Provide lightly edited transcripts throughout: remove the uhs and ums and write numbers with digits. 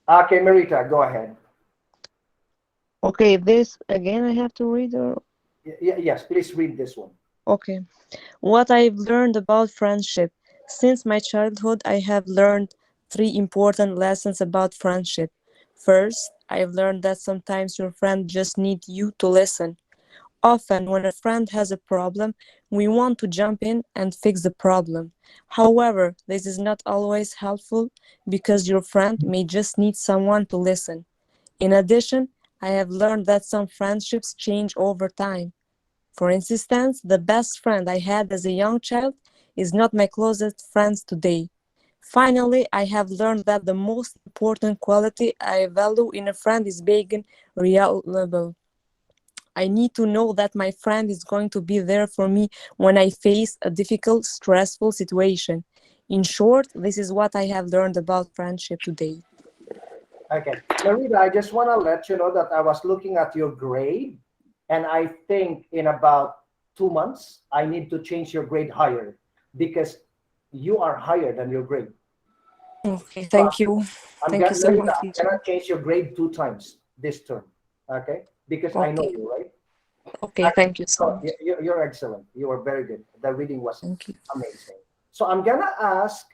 Okay, Marita, go ahead. Okay, this again I have to read or Yes, please read this one. okay. What I've learned about friendship. Since my childhood, I have learned three important lessons about friendship. First, I've learned that sometimes your friend just needs you to listen. Often, when a friend has a problem, we want to jump in and fix the problem. However, this is not always helpful because your friend may just need someone to listen. In addition, I have learned that some friendships change over time. For instance, the best friend I had as a young child is not my closest friends today. Finally, I have learned that the most important quality I value in a friend is being reliable. I need to know that my friend is going to be there for me when I face a difficult, stressful situation. In short, this is what I have learned about friendship today. Okay, Marita, I just want to let you know that I was looking at your grade, and I think in about 2 months, I need to change your grade higher because you are higher than your grade. Okay, So thank you. I'm Thank gonna, you so Marita, much, I'm gonna teacher. change your grade 2 times this term. Okay, because I know Okay, you, right? okay, Okay, thank you so so much. you're excellent. You are very good. The reading was Thank you. amazing. So I'm gonna ask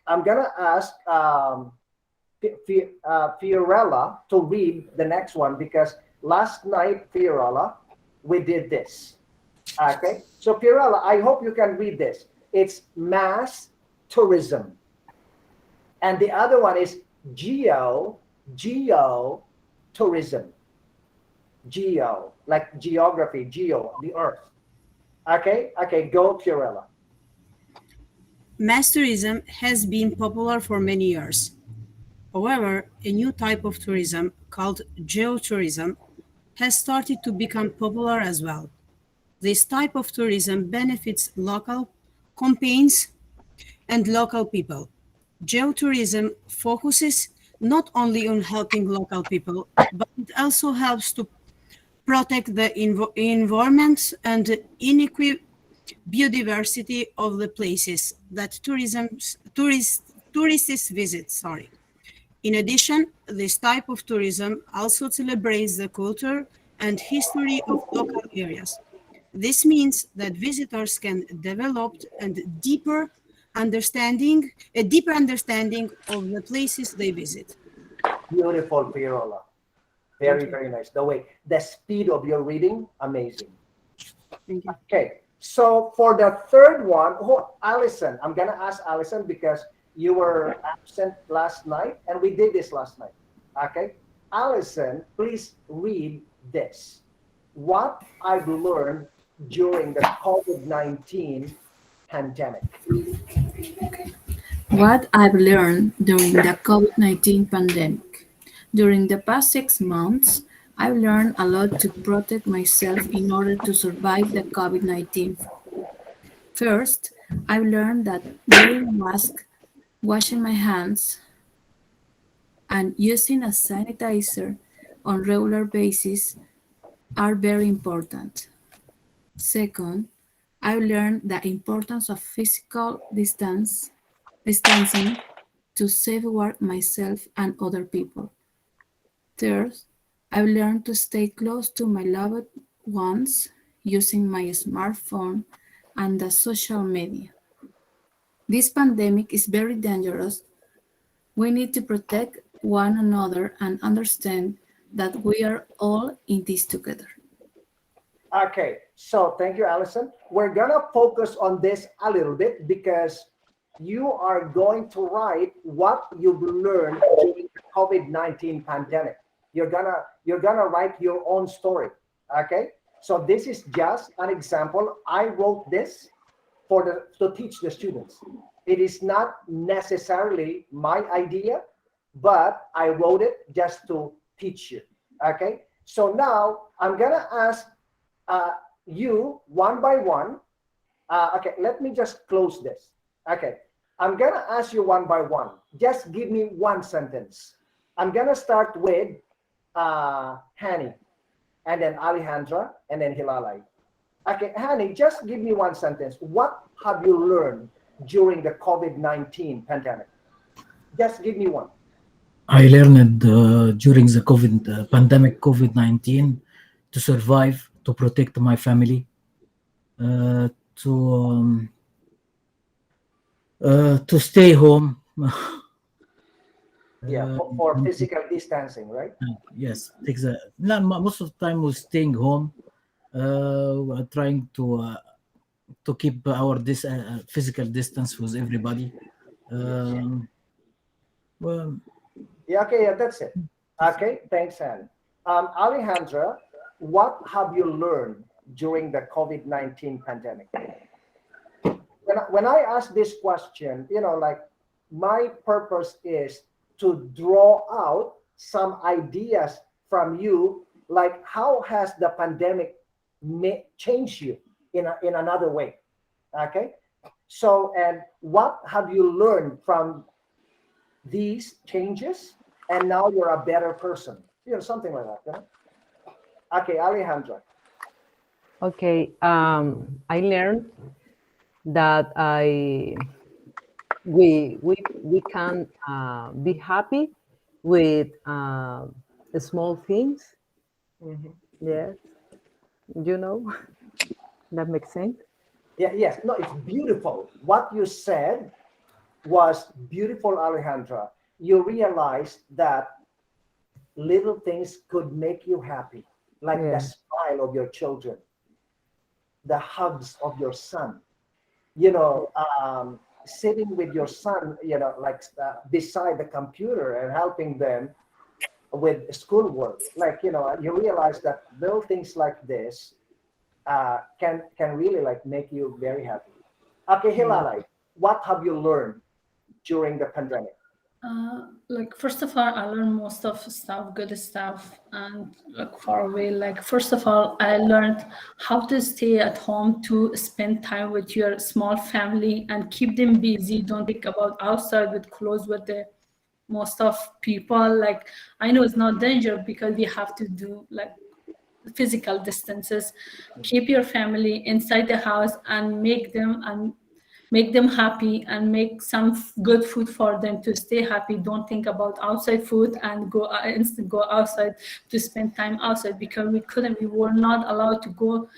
Fiorella to read the next one because last night, Fiorella, we did this. Okay, so Fiorella, I hope you can read this. It's mass tourism, and the other one is geo tourism. Geo, like geography, geo, the earth. Okay, go, Fiorella. Mass tourism has been popular for many years. However, a new type of tourism called geotourism has started to become popular as well. This type of tourism benefits local campaigns and local people. Geotourism focuses not only on helping local people, but it also helps to protect the environment and inequity biodiversity of the places that tourists visit. Sorry. In addition, this type of tourism also celebrates the culture and history of local areas. This means that visitors can develop a deeper understanding of the places they visit. Beautiful, Fiorella. Thank Very, you. very nice. The speed of your reading, amazing. Thank you. Okay, so for the third one, oh, Allison, I'm gonna ask Allison because you were absent last night, and we did this last night. Okay, Allison, please read this. What I've learned during the COVID-19 pandemic. What I've learned during the COVID-19 pandemic. During the past 6 months, I've learned a lot to protect myself in order to survive the COVID-19. First, I've learned that wearing a mask, washing my hands, and using a sanitizer on regular basis are very important. Second, I've learned the importance of physical distancing to safeguard myself and other people. Third, I've learned to stay close to my loved ones using my smartphone and the social media. This pandemic is very dangerous. We need to protect one another and understand that we are all in this together. Okay, so thank you, Allison. We're gonna focus on this a little bit because you are going to write what you've learned during the COVID-19 pandemic. You're gonna write your own story. Okay, so this is just an example. I wrote this to teach the students. It is not necessarily my idea, but I wrote it just to teach you. Okay, so now I'm gonna ask uh, you one by one. Okay, let me just close this. Okay, I'm gonna ask you one by one. Just give me one sentence. I'm gonna start with Hani, and then Alejandra, and then Hilalai. Okay, Hani, just give me one sentence. What have you learned during the COVID-19 pandemic? Just give me one. I learned during the COVID pandemic, COVID-19, to survive, to protect my family, to to stay home. Yeah, for physical distancing, right? Yes, takes a most of the time we're staying home, we're trying to keep our physical distance with everybody. Um, well, Yeah, okay, yeah, that's it. Okay, thanks, Anne. Alejandra, what have you learned during the COVID-19 pandemic? When I ask this question, like my purpose is to draw out some ideas from you, like how has the pandemic changed you in another way? Okay, so and what have you learned from these changes, and now you're a better person, something like that, Okay, Alejandra. Okay, I learned that we can be happy with the small things. Mhm. Yes, you know that makes sense. Yeah, yes, no, it's beautiful. What you said was beautiful, Alejandra. You realized that little things could make you happy, like the Yeah, smile of your children, the hugs of your son, you know, sitting with your son, like beside the computer and helping them with schoolwork. Like, you realize that little things like this can really like make you very happy. Okay, yeah. Hilalai, what have you learned during the pandemic? Like first of all, I learned most of stuff, good stuff, and like far away. Like first of all, I learned how to stay at home to spend time with your small family and keep them busy. Don't think about outside with clothes with the most of people. Like I know it's not danger because we have to do like physical distances. Keep your family inside the house and make them happy and make some good food for them to stay happy. Don't think about outside food and go outside to spend time outside because we were not allowed to go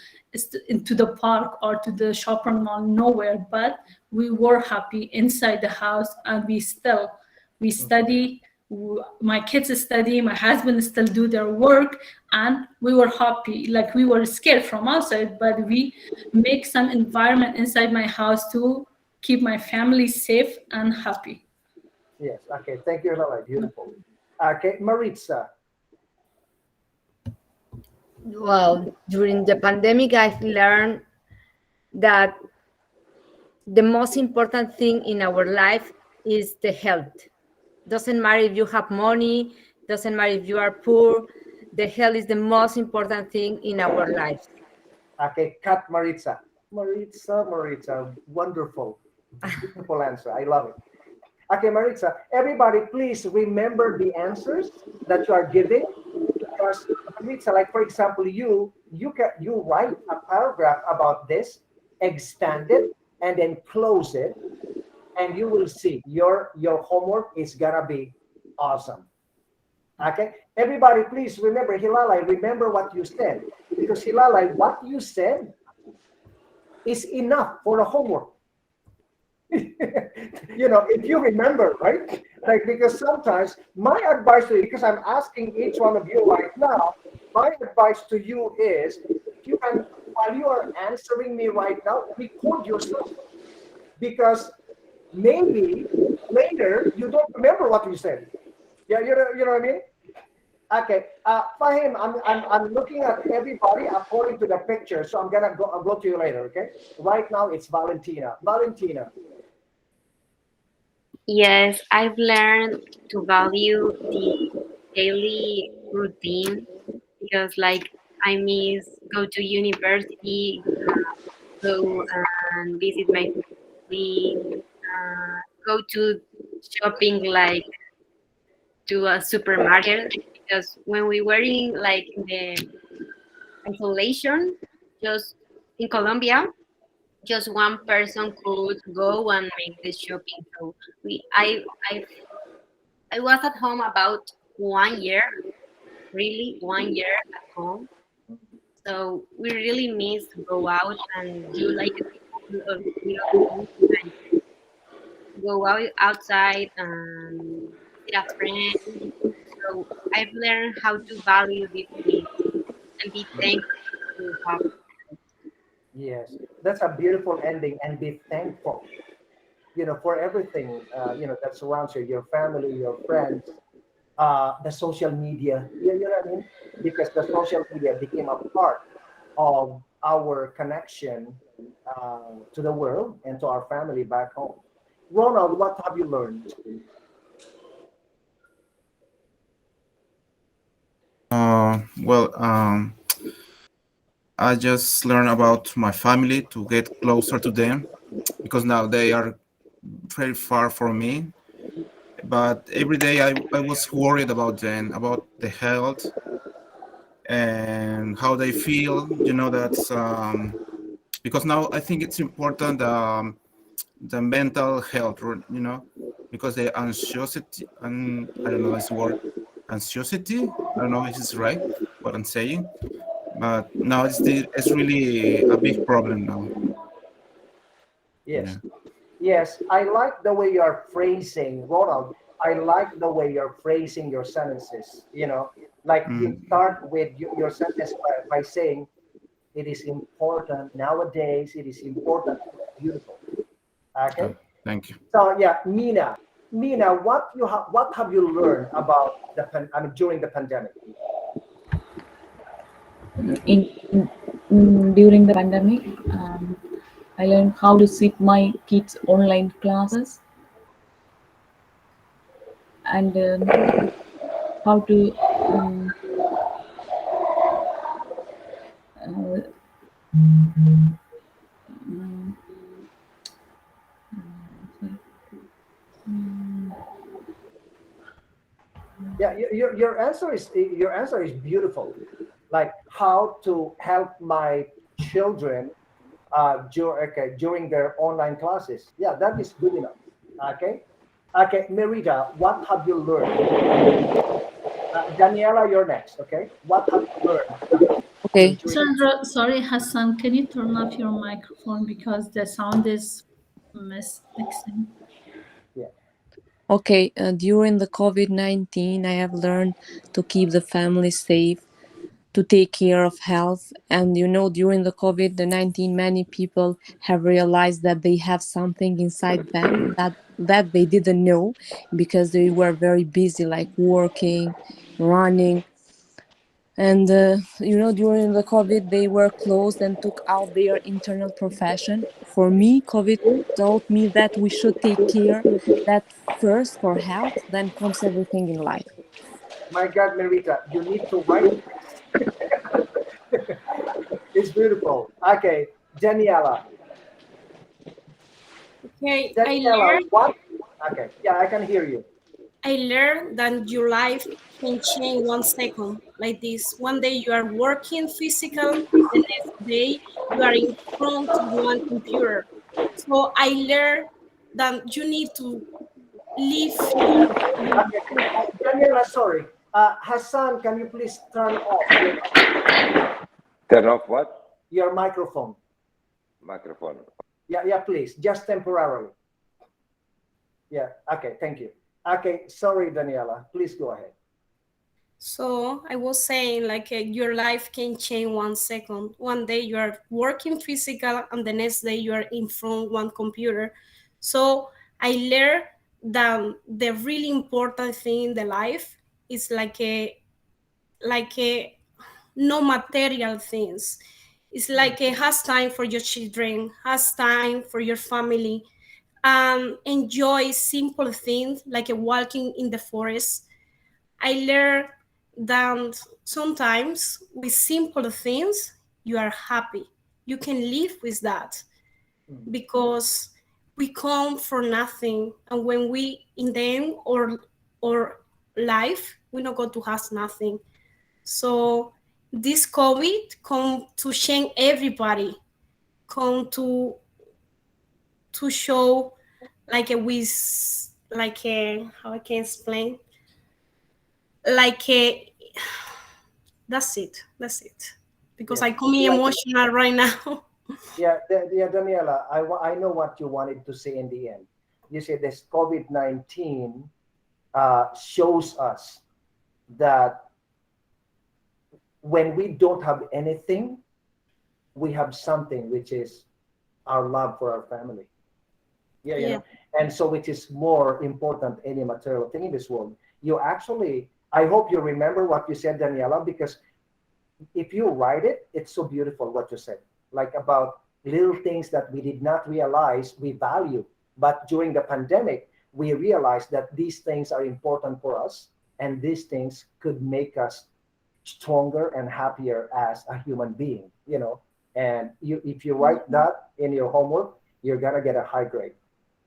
into the park or to the shopping mall, nowhere, but we were happy inside the house. And we study, my kids study, my husband still do their work, and we were happy. Like we were scared from outside, but we make some environment inside my house to keep my family safe and happy. Yes, okay, thank you, Hilalai. Beautiful. Okay, Maritza. Well, during the pandemic, I've learned that the most important thing in our life is the health. Doesn't matter if you have money, doesn't matter if you are poor, the health is the most important thing in our lives. Okay, cut Maritza. Maritza, wonderful. Beautiful answer. I love it. Okay, Maritza, everybody, please remember the answers that you are giving. Because Maritza, like for example, you write a paragraph about this, expand it, and then close it, and you will see your homework is gonna be awesome. Okay, everybody, please remember, Hilalai, remember what you said, because Hilalai, what you said is enough for the homework. If you remember, right? Like, because sometimes my advice to you, because I'm asking each one of you right now, my advice to you is, you can, while you are answering me right now, record yourself, because maybe later you don't remember what you said. Yeah, you know what I mean? Okay, Fahim, I'm looking at everybody according to the picture, so I'll go to you later. Okay, right now it's Valentina. Valentina. Yes, I've learned to value the daily routine because, like, I miss go to university, go and visit my family, go to shopping, like to a supermarket. Because when we were in like in the isolation, just in Colombia, just one person could go and make the shopping. So we, I I was at home about 1 year, really 1 year at home. So we really miss go out and do like a couple of little things, like go out outside and see a friend. So I've learned how to value these things and be thankful to have. Yes, that's a beautiful ending, and be thankful, for everything, that surrounds you, your family, your friends, the social media. You know what I mean? Because the social media became a part of our connection to the world and to our family back home. Ronald, what have you learned? Well, I just learned about my family to get closer to them because now they are very far from me. But every day I was worried about them, about the health and how they feel. That's because now I think it's important the mental health, because the anxiety, and I don't know this word, anxiety. I don't know if it's right what I'm saying, but now it's really a big problem now. Yeah. Yes. Yes, I like the way you're phrasing, Ronald. I like the way you're phrasing your sentences. Like you Mm, start with your sentence by saying, it is important nowadays, it is important, it's beautiful. oh, Okay? thank you. So yeah, Mina, what have you learned about during the pandemic? During the pandemic, I learned how to sit my kids' online classes and how to uh, Yeah, your answer is beautiful. Like how to help my children during their online classes. Yeah, that is good enough. Okay. Okay, Merida, what have you learned? Daniela, you're next. Okay, what have you learned Okay. during? Sandra, sorry, Hassan, can you turn off your microphone because the sound is mixing? Yeah. Okay, during the COVID-19, I have learned to keep the family safe, to take care of health. And during the COVID-19, many people have realized that they have something inside them that they didn't know because they were very busy, like working, running. And during the COVID, they were closed and took out their internal profession. For me, COVID taught me that we should take care that first for health, then comes everything in life. My God, Merita, you need to write this. It's beautiful. Okay, Daniela. Okay, Daniela, what? Okay, yeah, I can hear you. I learned that your life can change 1 second like this. One day you are working physical, the next day you are in front of one computer. So I learned that you need to live Okay, Daniela, sorry. Hassan, can you please turn off Turn off what? your microphone? Microphone. Yeah, yeah, please, just temporarily. Yeah, okay, thank you. Okay, sorry, Daniela. Please go ahead. So I was saying, like, your life can change 1 second. One day you are working physical, and the next day you are in front of one computer. So I learned that the really important thing in the life is like a no material things. It's like a has time for your children, has time for your family, enjoy simple things like a walking in the forest. I learned that sometimes with simple things, you are happy. You can live with that because we come for nothing. And when we, in the end, or life, we not going to have nothing. So this COVID come to change everybody, come to show like a with like a how I can explain like that's it. That's it. Because Yeah, I come like emotional right now. yeah, yeah, Daniela. I know what you wanted to say in the end. You said this COVID-19 shows us that when we don't have anything, we have something, which is our love for our family. Yeah, Yeah. and so which is more important than any material thing in this world. You actually, I hope you remember what you said, Daniela, because if you write it, it's so beautiful what you said, like about little things that we did not realize we value. But during the pandemic, we realized that these things are important for us, and these things could make us stronger and happier as a human being. And if you write that in your homework, you're gonna get a high grade.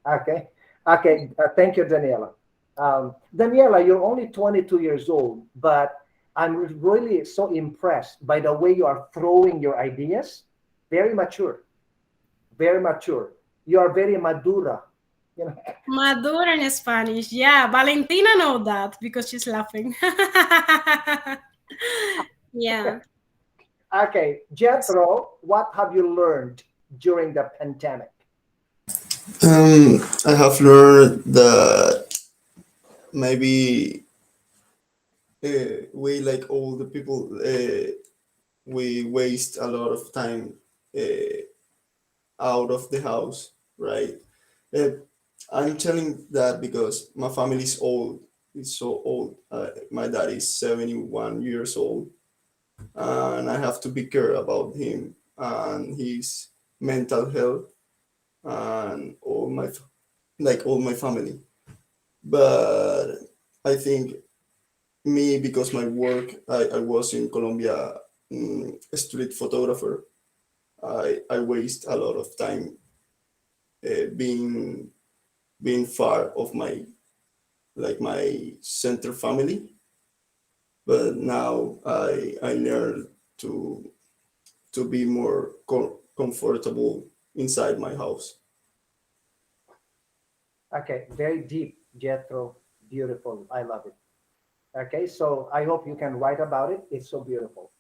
Okay. Okay. Thank you, Daniela. Daniela, you're only 22 years old, but I'm really so impressed by the way you are throwing your ideas. Very mature. Very mature. You are very madura. You know. Madura in Spanish. Yeah, Valentina know that because she's laughing. Yeah. Okay, Jethro, what have you learned during the pandemic? I have learned that maybe we, like all the people, we waste a lot of time uh, out of the house, right? Uh, I'm telling that because my family is old. It's so old. My dad is 71 years old, and I have to be care about him and his mental health and all my family. But I think me, because my work, I was in Colombia, street photographer. I waste a lot of time being far of my center family. But now I learn to be more comfortable inside my house. Okay, very deep, Jethro. Beautiful. I love it. Okay, so I hope you can write about it. It's so beautiful.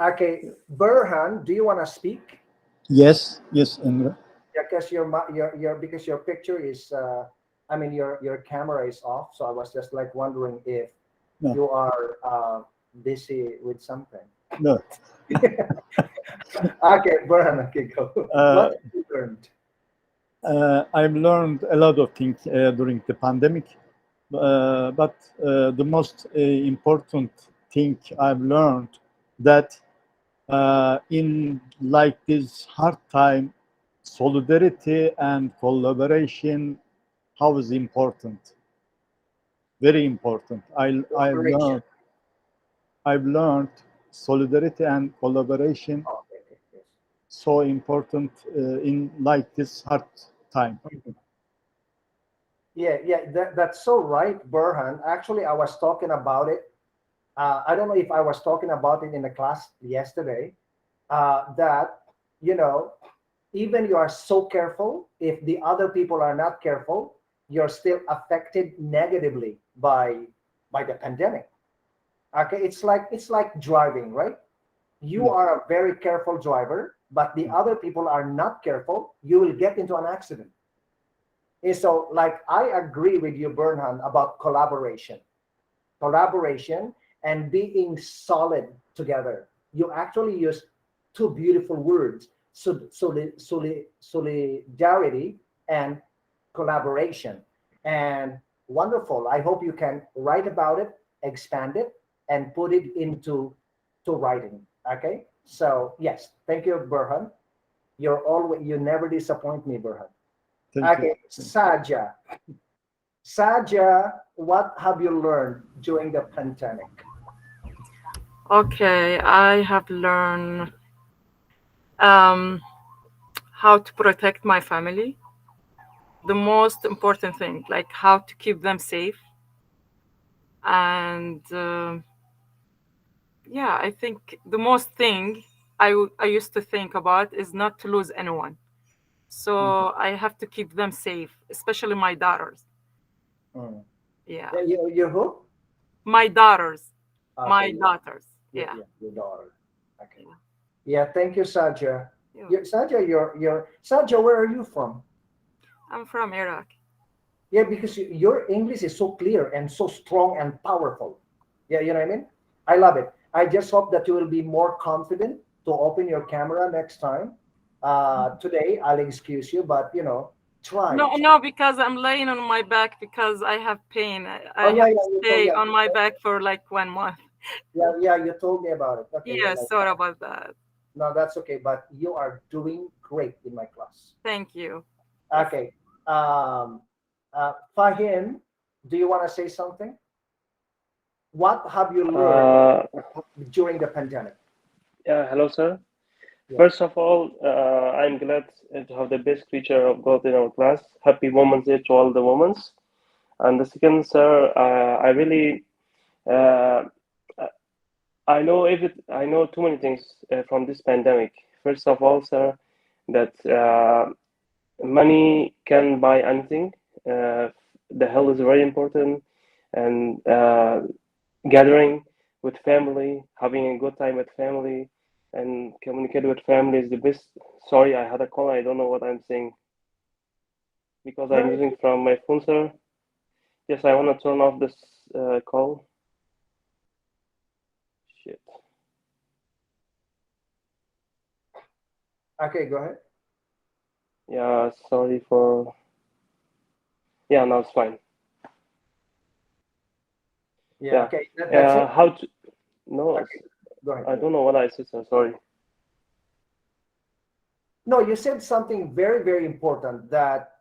Okay, Burhan, do you want to speak? Yes, yes, Indra. Yeah, because because your picture is I mean your camera is off, so I was just like wondering if No, you are busy with something. no. Okay, Burhan, okay, go. Uh, What have you learned? I've learned a lot of things during the pandemic, but the most important thing I've learned that in like this hard time, solidarity and collaboration, how is important, very important. Collaboration. I've learned solidarity and collaboration Oh, okay, okay, yes. so important in like this hard time. Mhm. Yeah, yeah, that's so right, Burhan. Actually, I was talking about it. I don't know if I was talking about it in the class yesterday. That you know, even you are so careful, if the other people are not careful, you're still affected negatively by the pandemic. Okay, it's like driving, right? You Yeah. are a very careful driver, but the other people are not careful, you will get into an accident. And so, like, I agree with you, Bernhan, about collaboration and being solid together. You actually use two beautiful words: solidarity and collaboration. And wonderful. I hope you can write about it, expand it, and put it into to writing. Okay. So yes, thank you, Burhan. You never disappoint me, Burhan. Thank you. Okay, Saja. Saja, what have you learned during the pandemic? Okay, I have learned um, how to protect my family. The most important thing, like how to keep them safe. And yeah, I think the most thing I used to think about is not to lose anyone. Mhm. So I have to keep them safe, especially my daughters. Mm. Yeah, Yeah, you who? My daughters. My Okay, daughters. yeah, Yeah. yeah, your daughter. Okay. Yeah. Yeah, thank you, Saja. Yeah. Saja, Saja, where are you from? I'm from Iraq. Yeah, because your English is so clear and so strong and powerful. Yeah, you know what I mean? I love it. I just hope that you will be more confident to open your camera next time. Today, I'll excuse you, but try. No, no, because I'm laying on my back because I have pain. I Oh yeah, have to yeah, stay on my back for like 1 month. yeah. You told me about it. Okay, yeah, Yeah, sorry about that. no, that's okay. But you are doing great in my class. Thank you. Yes. Okay. Um, Fahim, do you want to say something? What have you learned Uh, during the pandemic? yeah, hello, sir. Yeah. First of all, I'm glad to have the best teacher of God in our class. Happy Women's Day to all the women. And the second, sir, I really, uh, I know too many things from this pandemic. First of all, sir, that money can buy anything. The health is very important, and gathering with family, having a good time with family, and communicate with family is the best. Sorry, I had a call. I don't know what I'm saying because No, I'm using from my phone, sir. Yes, I want to turn off this call. Shit. okay, go ahead. Yeah, sorry for. Yeah, now it's fine. Yeah, Yeah. okay, that's it. How to? No, Okay, go ahead. I don't know what I said, sir. Sorry. No, you said something very, very important that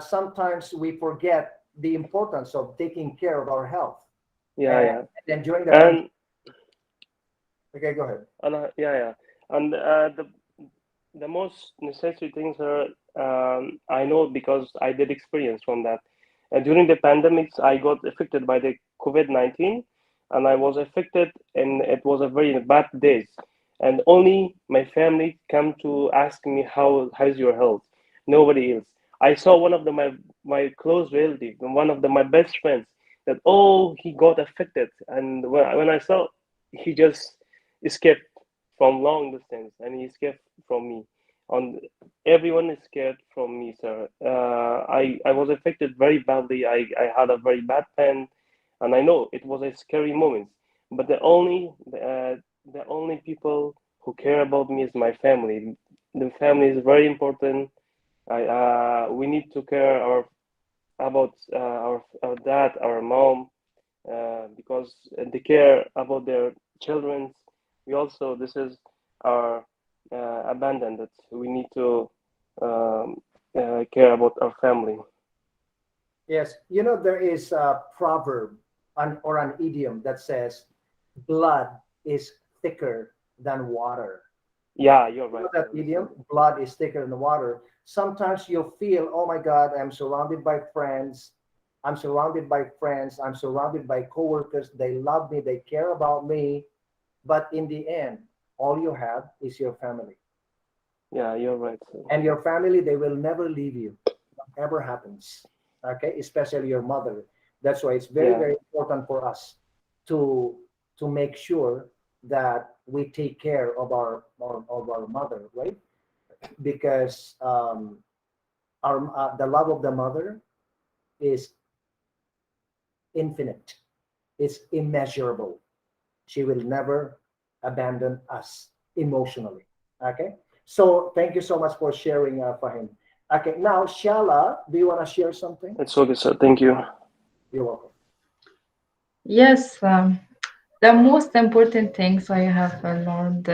sometimes we forget the importance of taking care of our health. Yeah, And yeah. then during the pandemic, And okay, go ahead. yeah, yeah. And the most necessary things are I know because I did experience from that. During the pandemics, I got affected by the COVID-19, and I was affected, and it was a very bad days. And only my family come to ask me how's your health. Nobody else. I saw one of my close relative, one of my best friends, that he got affected, and when I saw, he just escaped from long distance, and he escaped from me. On Everyone is scared from me, sir. I was affected very badly. I had a very bad pain, and I know it was a scary moment. But the only people who care about me is my family. The family is very important. We need to care about our dad, our mom, because they care about their children. We also, this is our abandon that we need to um, care about our family. Yes, there is a proverb or an idiom that says, blood is thicker than water. Yeah, you're right, That sir. idiom, blood is thicker than water. Sometimes you'll feel, oh my God, I'm surrounded by friends. I'm surrounded by friends. I'm surrounded by coworkers. They love me. They care about me. But in the end, all you have is your family. Yeah, you're right, sir. And your family, they will never leave you, whatever happens. Okay, especially your mother. That's why it's very, Yeah, very important for us to make sure that we take care of our mother, right? Because the love of the mother is infinite. It's immeasurable. She will never abandon us emotionally. Okay. So thank you so much for sharing, Fahim. Okay. Now, Shala, do you want to share something? it's okay, sir. Thank you. You're welcome. Yes, the most important things I have learned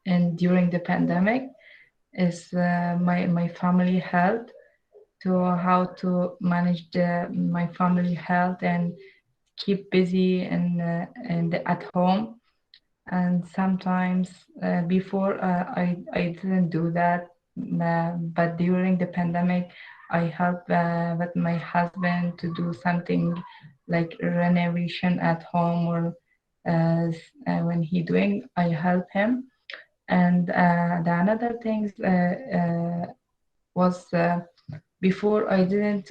and during the pandemic is my family health, to how to manage my family health and keep busy and at home. And sometimes before I didn't do that, but during the pandemic I helped with my husband to do something like renovation at home, or when he doing, I help him. And the another things was before I didn't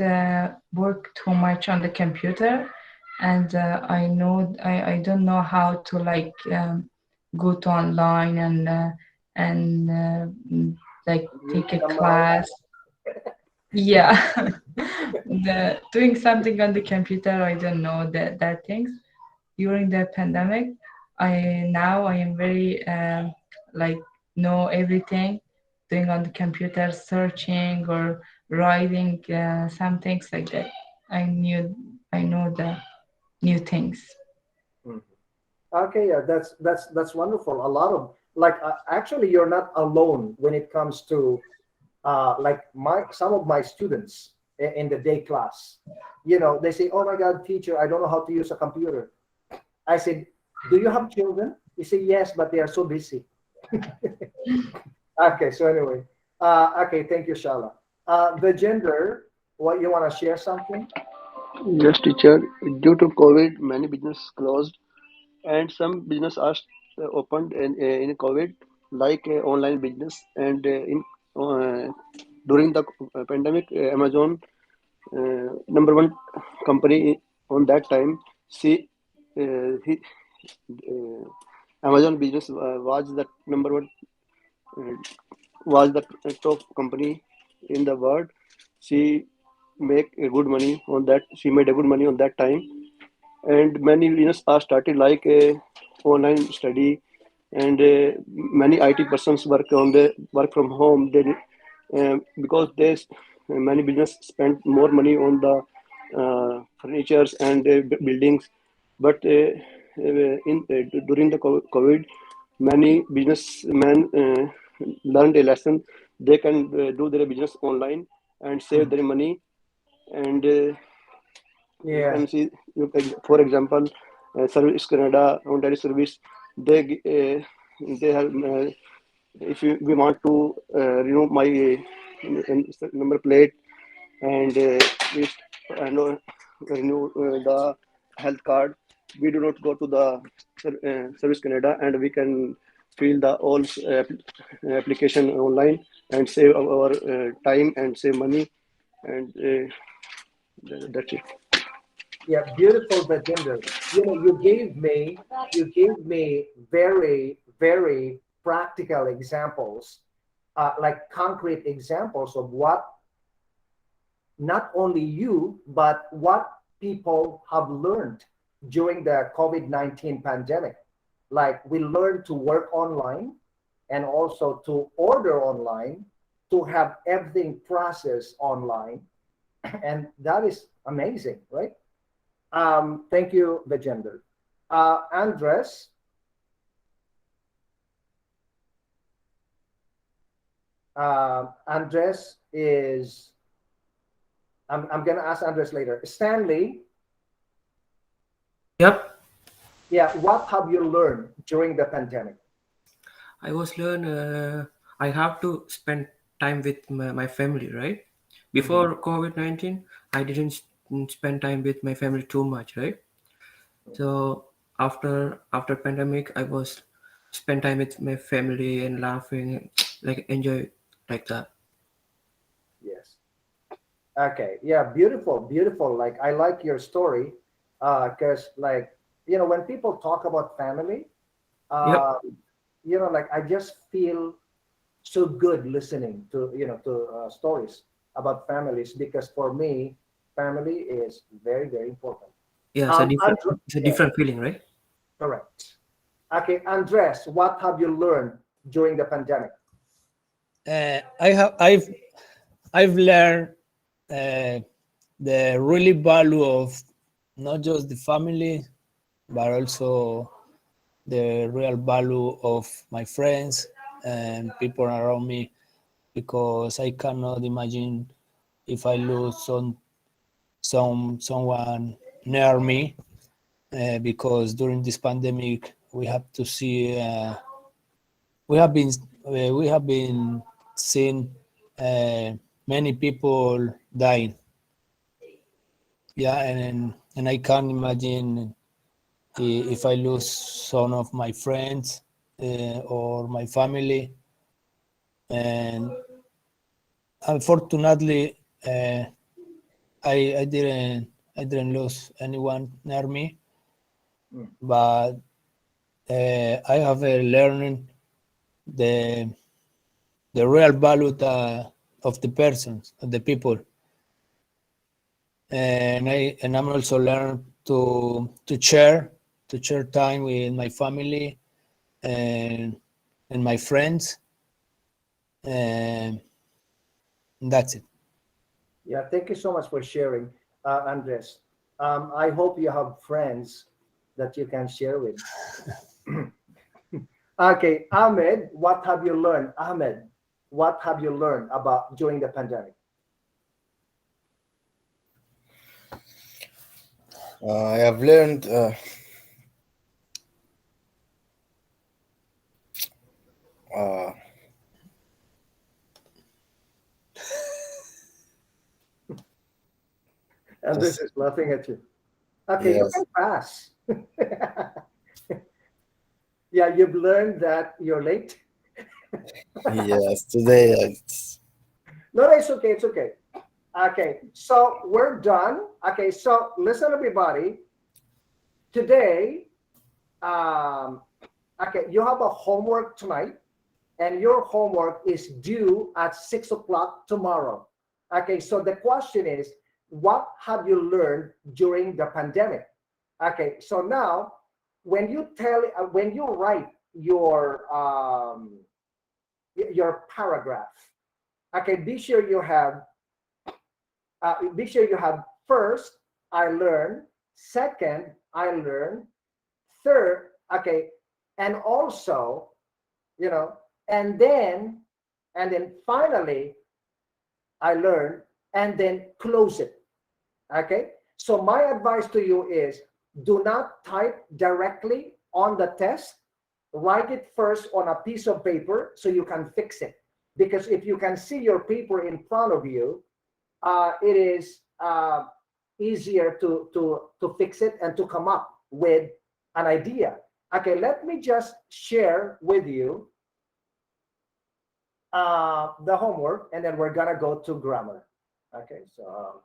work too much on the computer, and I don't know how to like go to online and like take a class. Yeah, doing something on the computer. I don't know that things during the pandemic. I am very like know everything doing on the computer, searching or writing some things like that. I know the new things. Mhm. Okay, yeah, that's wonderful. A lot of like actually, you're not alone when it comes to like my some of my students in the day class. You know, they say, "Oh my God, teacher, I don't know how to use a computer." I said, "Do you have children?" He said, "Yes, but they are so busy." Okay, so anyway, okay, thank you, Shala. The gender, what you want to share something? Yes, teacher. Due to COVID, many business closed, and some business are opened in COVID, like online business. And in during the pandemic, Amazon, number one company on that time, see, he, uh, Amazon business was the number one, uh, was the top company in the world. She make a good money on that. She made a good money on that time, and many business are started like a online study, and many IT persons work from home. They because there's many business spend more money on the furnitures and buildings, but during the COVID, many businessmen learned a lesson. They can do their business online and save Mhm. their money, and you Yeah. can see, for example, Service Canada, Ontario Service, they they have. If we want to remove my number plate and we renew the health card, we do not go to the Service Canada, and we can fill the all application online and save our time and save money, and that's it. Yeah, beautiful Bajender. You know, you gave me very, very practical examples, like concrete examples of what not only you, but what people have learned during the COVID-19 pandemic. Like we learned to work online and also to order online, to have everything processed online. And that is amazing, right? Thank you, Vijender. Andres, Andres is, I'm going to ask Andres later. Stanley, Yep, yeah, what have you learned during the pandemic? I was learn. I have to spend time with my family, right? Mhm. Before COVID-19, I didn't spend time with my family too much, right? So after pandemic, I was spend time with my family and laughing, like enjoy like that. Yes. Okay. Yeah. Beautiful. Beautiful. Like I like your story, because like when people talk about family, Yep. uh, like I just feel so good listening to stories about families, because for me, family is very, very important. Yeah, it's a Yeah, different feeling, right? correct. Okay, Andres, what have you learned during the pandemic? I've learned the really value of not just the family, but also the real value of my friends and people around me, because I cannot imagine if I lose someone near me, because during this pandemic we have to see we have been seeing many people dying. Yeah, and I can't imagine if I lose some of my friends or my family. And unfortunately, I didn't I didn't lose anyone near me, Mm. but I have learned the real value of the persons, of the people, and I'm also learned to share time with my family and my friends, and that's it. Yeah, thank you so much for sharing, Andres. I hope you have friends that you can share with. Okay, Ahmed, what have you learned? Ahmed, what have you learned about during the pandemic? I have learned uh, And this just is laughing at you. Okay, you yes, can pass. Yeah, you've learned that you're late. yes. Today, No, no, it's okay. It's okay. Okay, so we're done. Okay, so listen, everybody. Today, um, okay, you have a homework tonight, and your homework is due at 6 o'clock tomorrow. Okay, so the question is, what have you learned during the pandemic? Okay, so now when you write your paragraph, okay, be sure you have first, I learned, second, I learned, third, okay, and also, you know, and then, finally, I learned, and then close it. Okay. So my advice to you is do not type directly on the test. Write it first on a piece of paper so you can fix it. Because if you can see your paper in front of you, it is easier to fix it and to come up with an idea. Okay, let me just share with you the homework, and then we're gonna go to grammar. Okay, so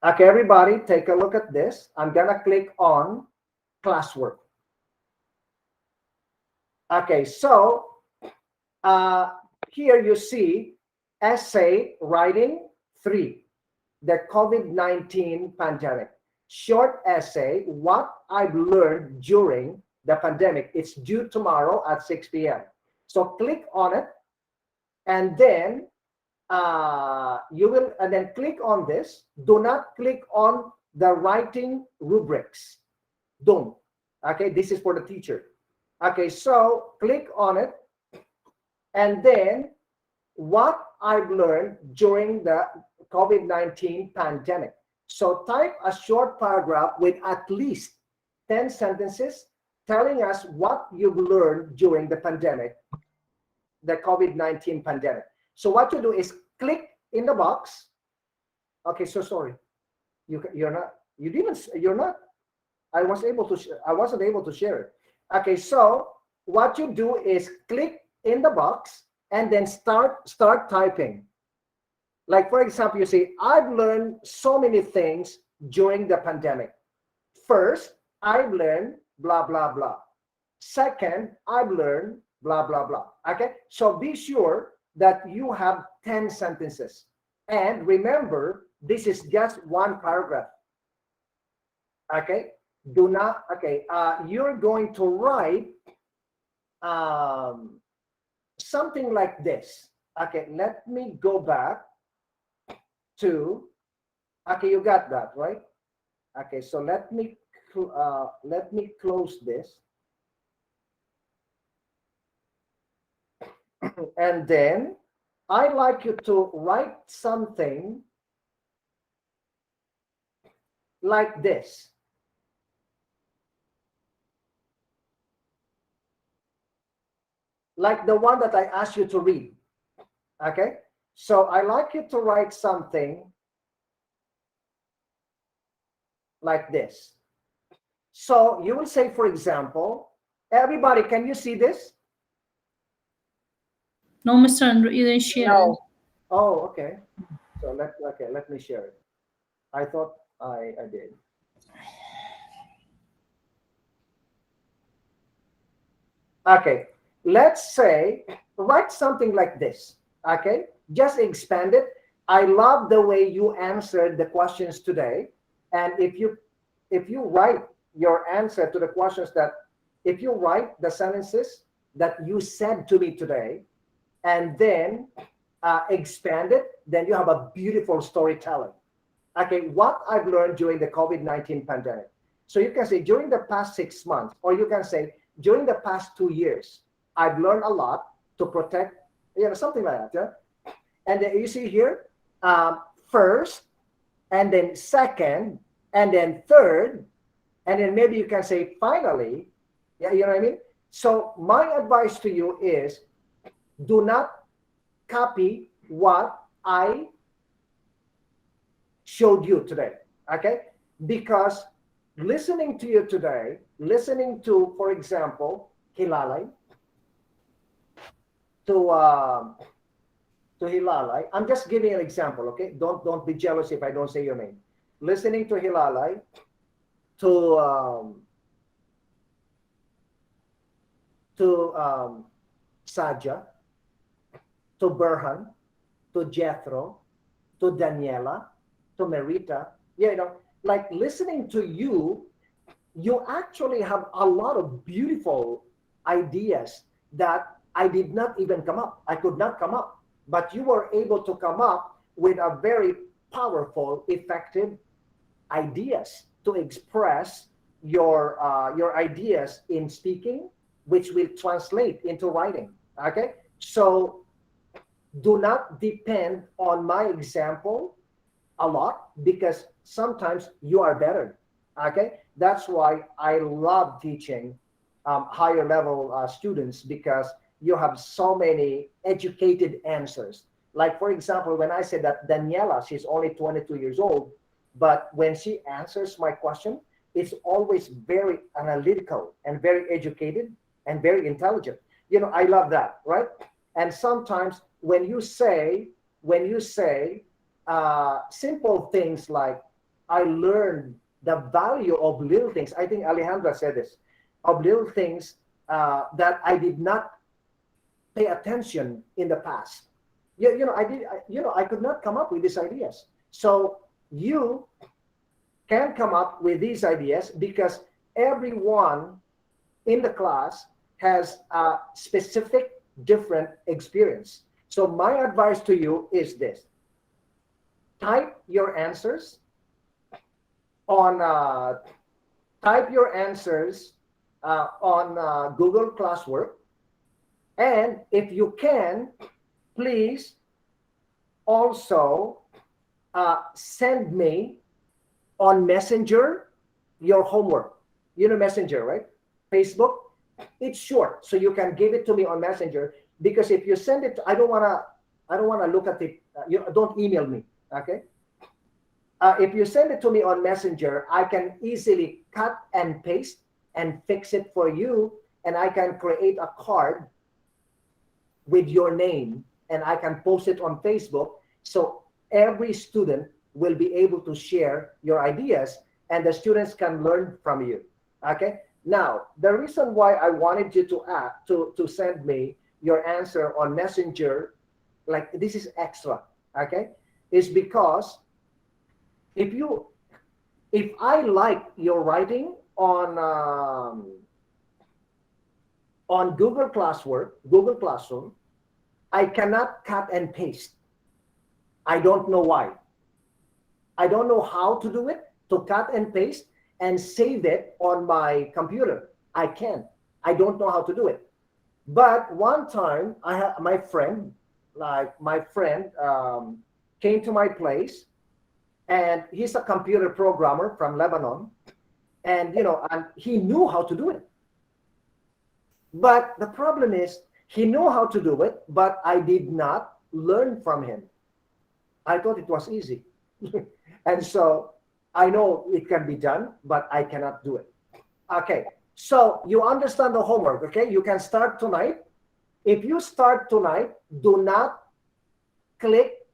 okay, everybody, take a look at this. I'm gonna click on classwork. Okay, so here you see essay writing 3, the COVID-19 pandemic. Short essay, what I've learned during the pandemic. It's due tomorrow at 6 p.m. So click on it, and then you will, and then click on this. Do not click on the writing rubrics. Don't. Okay, this is for the teacher. Okay, so click on it, and then what I've learned during the COVID-19 pandemic. So type a short paragraph with at least 10 sentences telling us what you've learned during the pandemic, the COVID-19 pandemic. So what you do is click in the box. Okay, so sorry. You're not, you didn't, you're not, I wasn't able to share it. Okay, so what you do is click in the box and then start typing. Like, for example, you say, I've learned so many things during the pandemic. First, I've learned blah, blah, blah. Second, I've learned blah, blah, blah. Okay, so be sure that you have 10 sentences. And remember, this is just one paragraph. Okay, do not, okay, you're going to write something like this. Okay, let me go back to, okay, you got that, right? Okay, so let me close this. And then I'd like you to write something like this. Like the one that I asked you to read. Okay, so I like you to write something like this. So you will say, for example, everybody, can you see this? No, Mr. Andrew, you didn't share it. Oh, okay. So let me share it. I thought I did. Okay, let's say write something like this. Okay, just expand it. I love the way you answered the questions today. And if you write your answer to the questions that if you write the sentences that you said to me today and then expand it, then you have a beautiful storytelling. Okay, what I've learned during the COVID-19 pandemic. So you can say during the past 6 months, or you can say during the past 2 years, I've learned a lot to protect, something like that. Yeah? And then you see here, first, and then second, and then third, and then maybe you can say finally. Yeah, you know what I mean? So my advice to you is do not copy what I showed you today, okay? Because listening to you today, listening to, for example, Hilalay, to Hilalay, I'm just giving an example, okay? Don't be jealous if I don't say your name. Listening to Hilalay, to Saja, to Berhan, to Jethro, to Daniela, to Marita, like listening to you, you actually have a lot of beautiful ideas that I did not even come up. I could not come up, but you were able to come up with a very powerful, effective ideas to express your ideas in speaking, which will translate into writing. Okay, so do not depend on my example a lot because sometimes you are better. Okay, that's why I love teaching higher level students because you have so many educated answers. Like for example, when I said that Daniela, she's only 22 years old, but when she answers my question, it's always very analytical and very educated and very intelligent. I love that, right? And sometimes when you say simple things like I learned the value of little things. I think Alejandra said this, of little things that I did not pay attention in the past. I could not come up with these ideas. So you can come up with these ideas because everyone in the class has a specific different experience. So my advice to you is this: type your answers on Google Classwork, and if you can, please also send me on Messenger your homework. Messenger, right? Facebook. It's short, so you can give it to me on Messenger. Because if you send it, I don't wanna look at it. Don't email me, okay? If you send it to me on Messenger, I can easily cut and paste and fix it for you, and I can create a card with your name, and I can post it on Facebook. So every student will be able to share your ideas, and the students can learn from you. Okay. Now, the reason why I wanted you to send me your answer on Messenger, like this is extra, okay, is because if I like your writing on Google Classroom, I cannot cut and paste. I don't know why. I don't know how to do it, to cut and paste and save it on my computer. I can't. I don't know how to do it. But one time, I had my friend came to my place, and he's a computer programmer from Lebanon, and and he knew how to do it. But the problem is, he knew how to do it, but I did not learn from him. I thought it was easy. And so I know it can be done, but I cannot do it. Okay, so you understand the homework, okay? You can start tonight. If you start tonight, do not click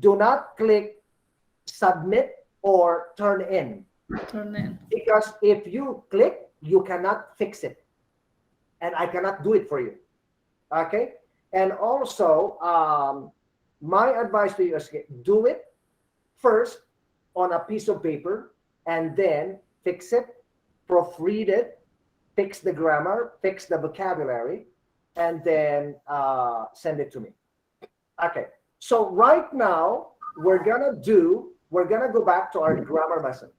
do not click submit or turn in, Turn in. because if you click, you cannot fix it, and I cannot do it for you. Okay, and also my advice to you is do it first on a piece of paper, and then fix it, proofread it, fix the grammar, fix the vocabulary, and then send it to me. Okay, so right now we're gonna go back to our grammar lesson.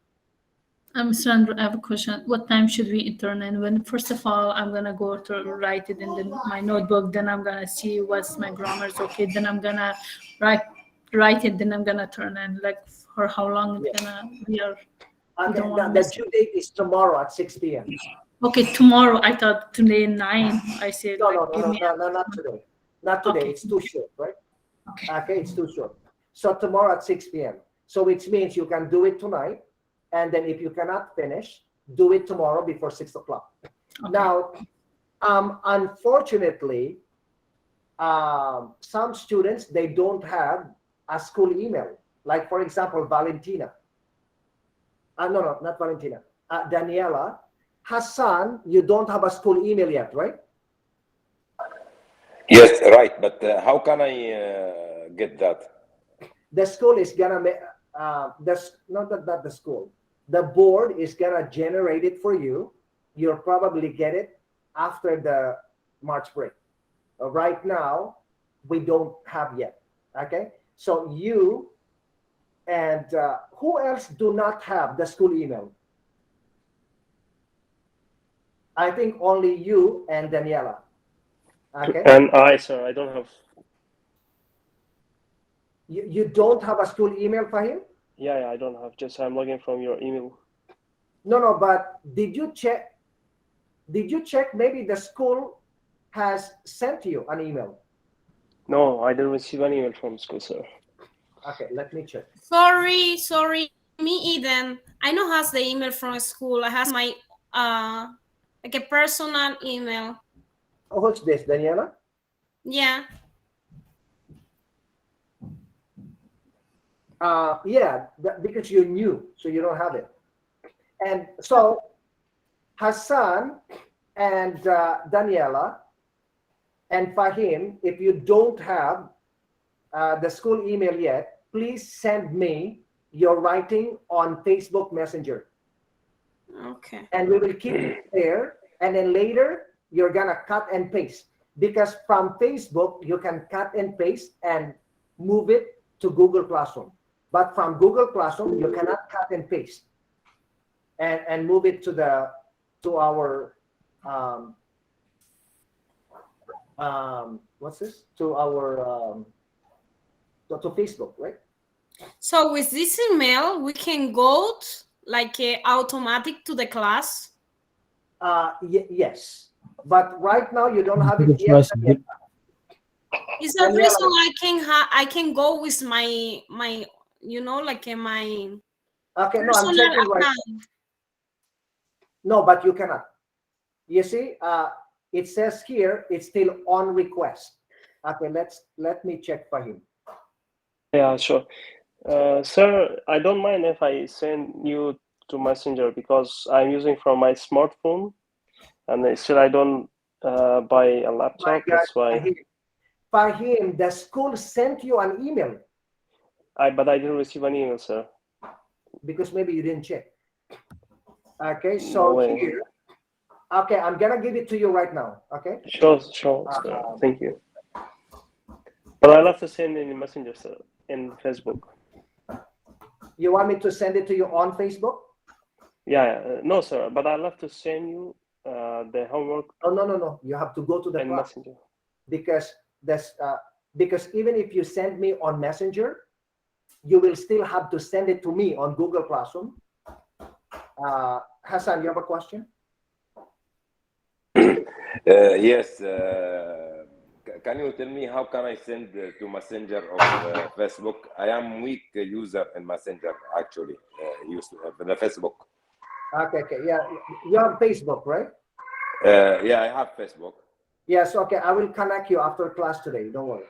Sandra, I have a question. What time should we turn in? When first of all, I'm gonna go to write it in my notebook. Then I'm gonna see what's my grammar is okay. Then I'm gonna write it. Then I'm gonna turn in. Like for how long it's gonna we are. We Okay, don't want to the miss due date is tomorrow at 6 p.m. Okay, tomorrow. I thought today 9. I said No, like no, no, give no, me. no, no, not today. Not today. Okay. It's too short, right? Okay. Okay, it's too short. So tomorrow at 6 p.m. So which means you can do it tonight, and then if you cannot finish, do it tomorrow before 6 o'clock. Okay. Now, unfortunately, some students, they don't have a school email. Like for example, Valentina. No, not Valentina. Daniela. Hassan, you don't have a school email yet, right? Yes, right. But how can I get that? The school is gonna make not the school. The board is gonna generate it for you. You'll probably get it after the March break. Right now, we don't have yet. Okay, so you and who else do not have the school email? I think only you and Daniela. Okay. And I, sir, I don't have. You don't have a school email for him? Yeah, I don't have. Just I'm logging from your email. No, but did you check? Did you check maybe the school has sent you an email? No, I didn't receive an email from school, sir. Okay, let me check. Sorry, me Eden. I don't have the email from school. I have my like a personal email. Oh, what's this, Daniela? Yeah. Yeah, because you're new, so you don't have it. And so Hassan and Daniela and Fahim, if you don't have the school email yet, please send me your writing on Facebook Messenger. Okay. And we will keep it there. And then later, you're going to cut and paste. Because from Facebook, you can cut and paste and move it to Google Classroom. But from Google Classroom, you cannot cut and paste and move it to our what's this? To our to Facebook, right? So with this email, we can go like automatic to the class. Yes, but right now you don't have it yet. Is that reason I can go with my like my okay, no, I'm personal checking right. account. No, but you cannot. You see, it says here it's still on request. Okay, let me check for him. Yeah, sure. Sir, I don't mind if I send you to Messenger because I'm using from my smartphone, and still I don't buy a laptop. That's why. Fahim, the school sent you an email. But I didn't receive an email, sir. Because maybe you didn't check. Okay, so here. Okay, I'm gonna give it to you right now. Okay. Sure, sir. Thank you. But I'll have to send in Messenger, sir, in Facebook. You want me to send it to you on Facebook? Yeah, no, sir. But I'll have to send you the homework. Oh no! You have to go to the class. Messenger. Because even if you send me on Messenger, you will still have to send it to me on Google Classroom. Hassan, you have a question? Yes. Can you tell me how can I send to Messenger of Facebook? I am weak user in Messenger actually. Used to have the Facebook. Okay. Yeah, you have Facebook, right? Yeah, I have Facebook. Yes. Okay, I will connect you after class today. Don't worry.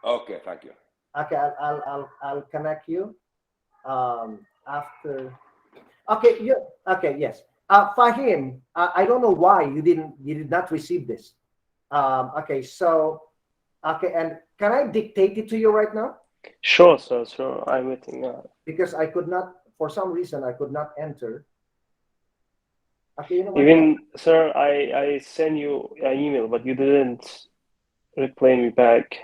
Okay, thank you. Okay, I'll connect you after. Okay, you okay? Yes. Fahim, I don't know why you did not receive this. Okay, so okay, and can I dictate it to you right now? Sure, sir. Sure. I'm waiting. Because I could not, for some reason, I could not enter. Okay, you know what? Even, sir, I sent you an email, but you didn't reply me back.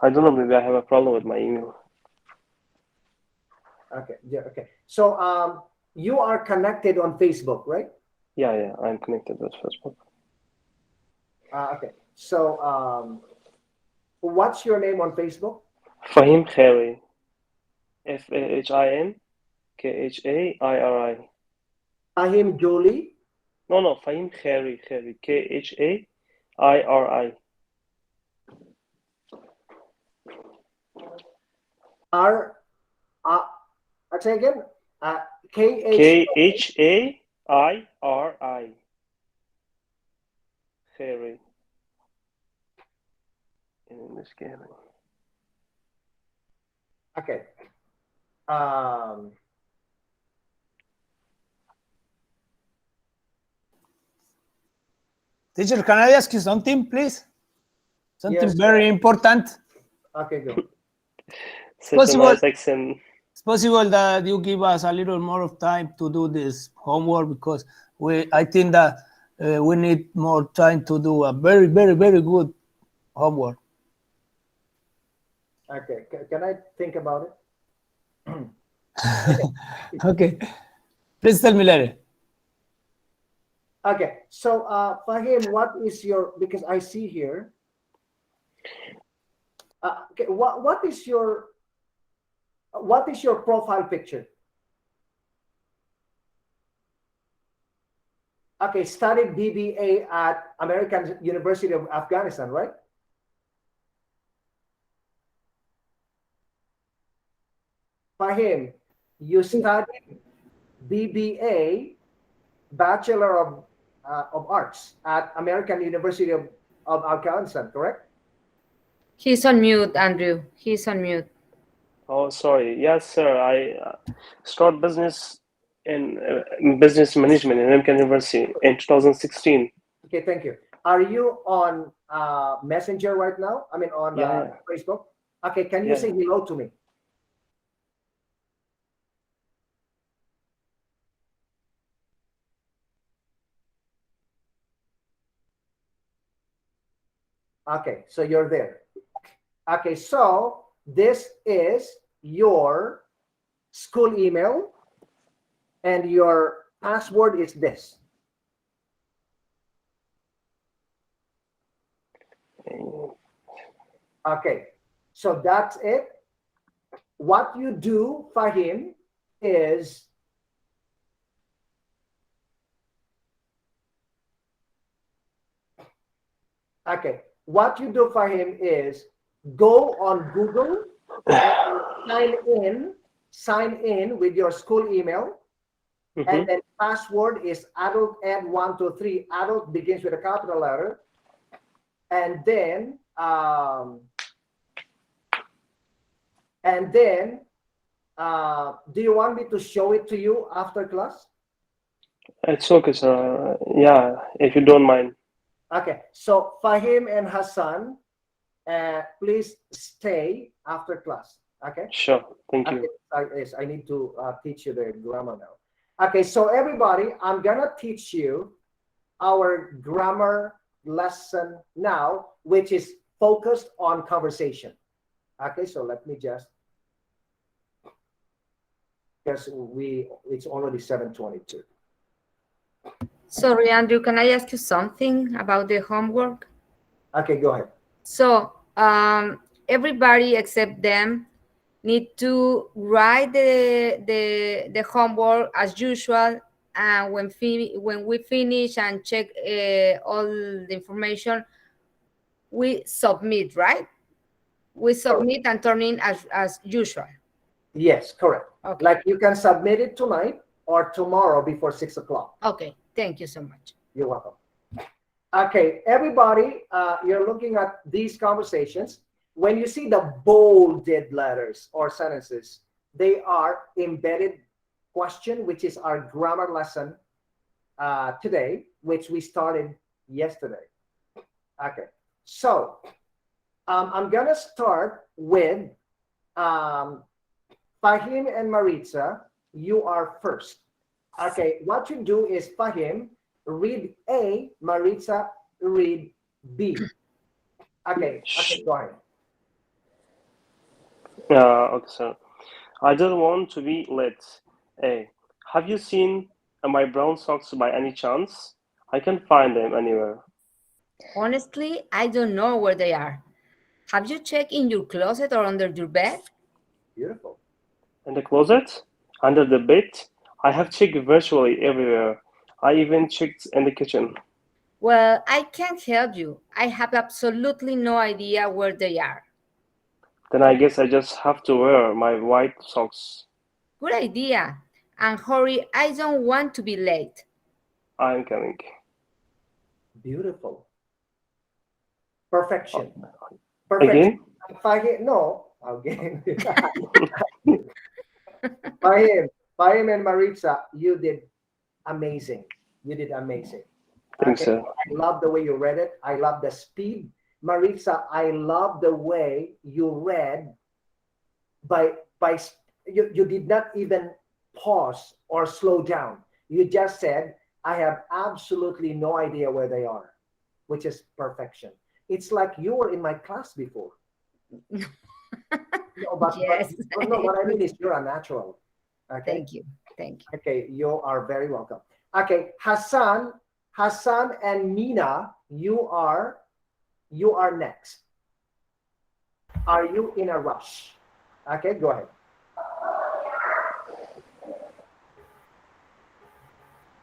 I don't know. Maybe I have a problem with my email. Okay, yeah, okay. So you are connected on Facebook, right? Yeah, yeah. I'm connected with Facebook. Okay. So what's your name on Facebook? Fahim Khairi. Fahim Khairi. Fahim Jolie. No, Fahim Khairi. Khairi. R. I'll say again. K-H. Khairi. Khairi. In English, Khairi. Okay. Teacher, can I ask you something, please? Something Yes. very important. Okay, go. Such a nice accent. It's possible that you give us a little more of time to do this homework because I think that we need more time to do a very, very, very good homework. Okay. Can I think about it? Okay. Please tell me later. Okay. So, Fahim, what is your? Because I see here. Okay. What is your profile picture? Okay. Studied BBA at American University of Afghanistan, right? Fahim, you studied BBA, Bachelor of Arts at American University of Afghanistan, correct? He's on mute, Andrew. He's on mute. Oh, sorry. Yes, sir. I started business in business management in American University in 2016. Okay, thank you. Are you on Messenger right now? I mean, on Yeah. Facebook? Okay, can you Yeah. say hello to me? Okay, so you're there. Okay, so this is your school email and your password is this. Okay, so that's it. What you do, Fahim, is okay. What you do, Fahim, is go on Google and sign in with your school email. And then password is adult ed123. Adult begins with a capital letter. And then do you want me to show it to you after class? It's okay, sir. Yeah, if you don't mind. Okay, so Fahim and Hassan, please stay after class. Okay. Sure. Thank you. Yes, I need to teach you the grammar now. Okay, so everybody, I'm gonna teach you our grammar lesson now, which is focused on conversation. Okay, so let me just, because it's already 7:22. Sorry, Andrew, can I ask you something about the homework? Okay, go ahead. So everybody except them need to write the homework as usual, and when we finish and check all the information, we submit, right? We submit and turn in as usual. Yes, correct. Okay. Like you can submit it tonight or tomorrow before 6 o'clock. Okay, thank you so much. You're welcome. Okay, everybody, you're looking at these conversations. when you see the bolded letters or sentences, they are embedded question, which is our grammar lesson today, which we started yesterday. Okay, so I'm gonna start with um, Fahim and Maritza. You are first. Okay, what you do is Fahim, read A, Maritza, read B. Okay, go ahead. Okay, sir. I just want to be late. Hey, have you seen my brown socks by any chance? I can't find them anywhere. Honestly, I don't know where they are. Have you checked in your closet or under your bed? Beautiful. In the closet? Under the bed? I have checked virtually everywhere. I even checked in the kitchen. Well, I can't help you. I have absolutely no idea where they are. Then I guess I just have to wear my white socks. Good idea. And hurry, I don't want to be late. I'm coming. Beautiful. Perfection. Again? Fahim, no, again. Fahim and Maritza, you did amazing. You did amazing. Thanks, sir. I love the way you read it. I love the speed. Maritza, I love the way you read by you did not even pause or slow down. You just said, I have absolutely no idea where they are, which is perfection. It's like you were in my class before. No, Yes. no, what I mean is you're a natural. Okay. Thank you. Thank you. Okay, you are very welcome. Okay, Hassan and Mina, you are next. Are you in a rush? Okay, go ahead.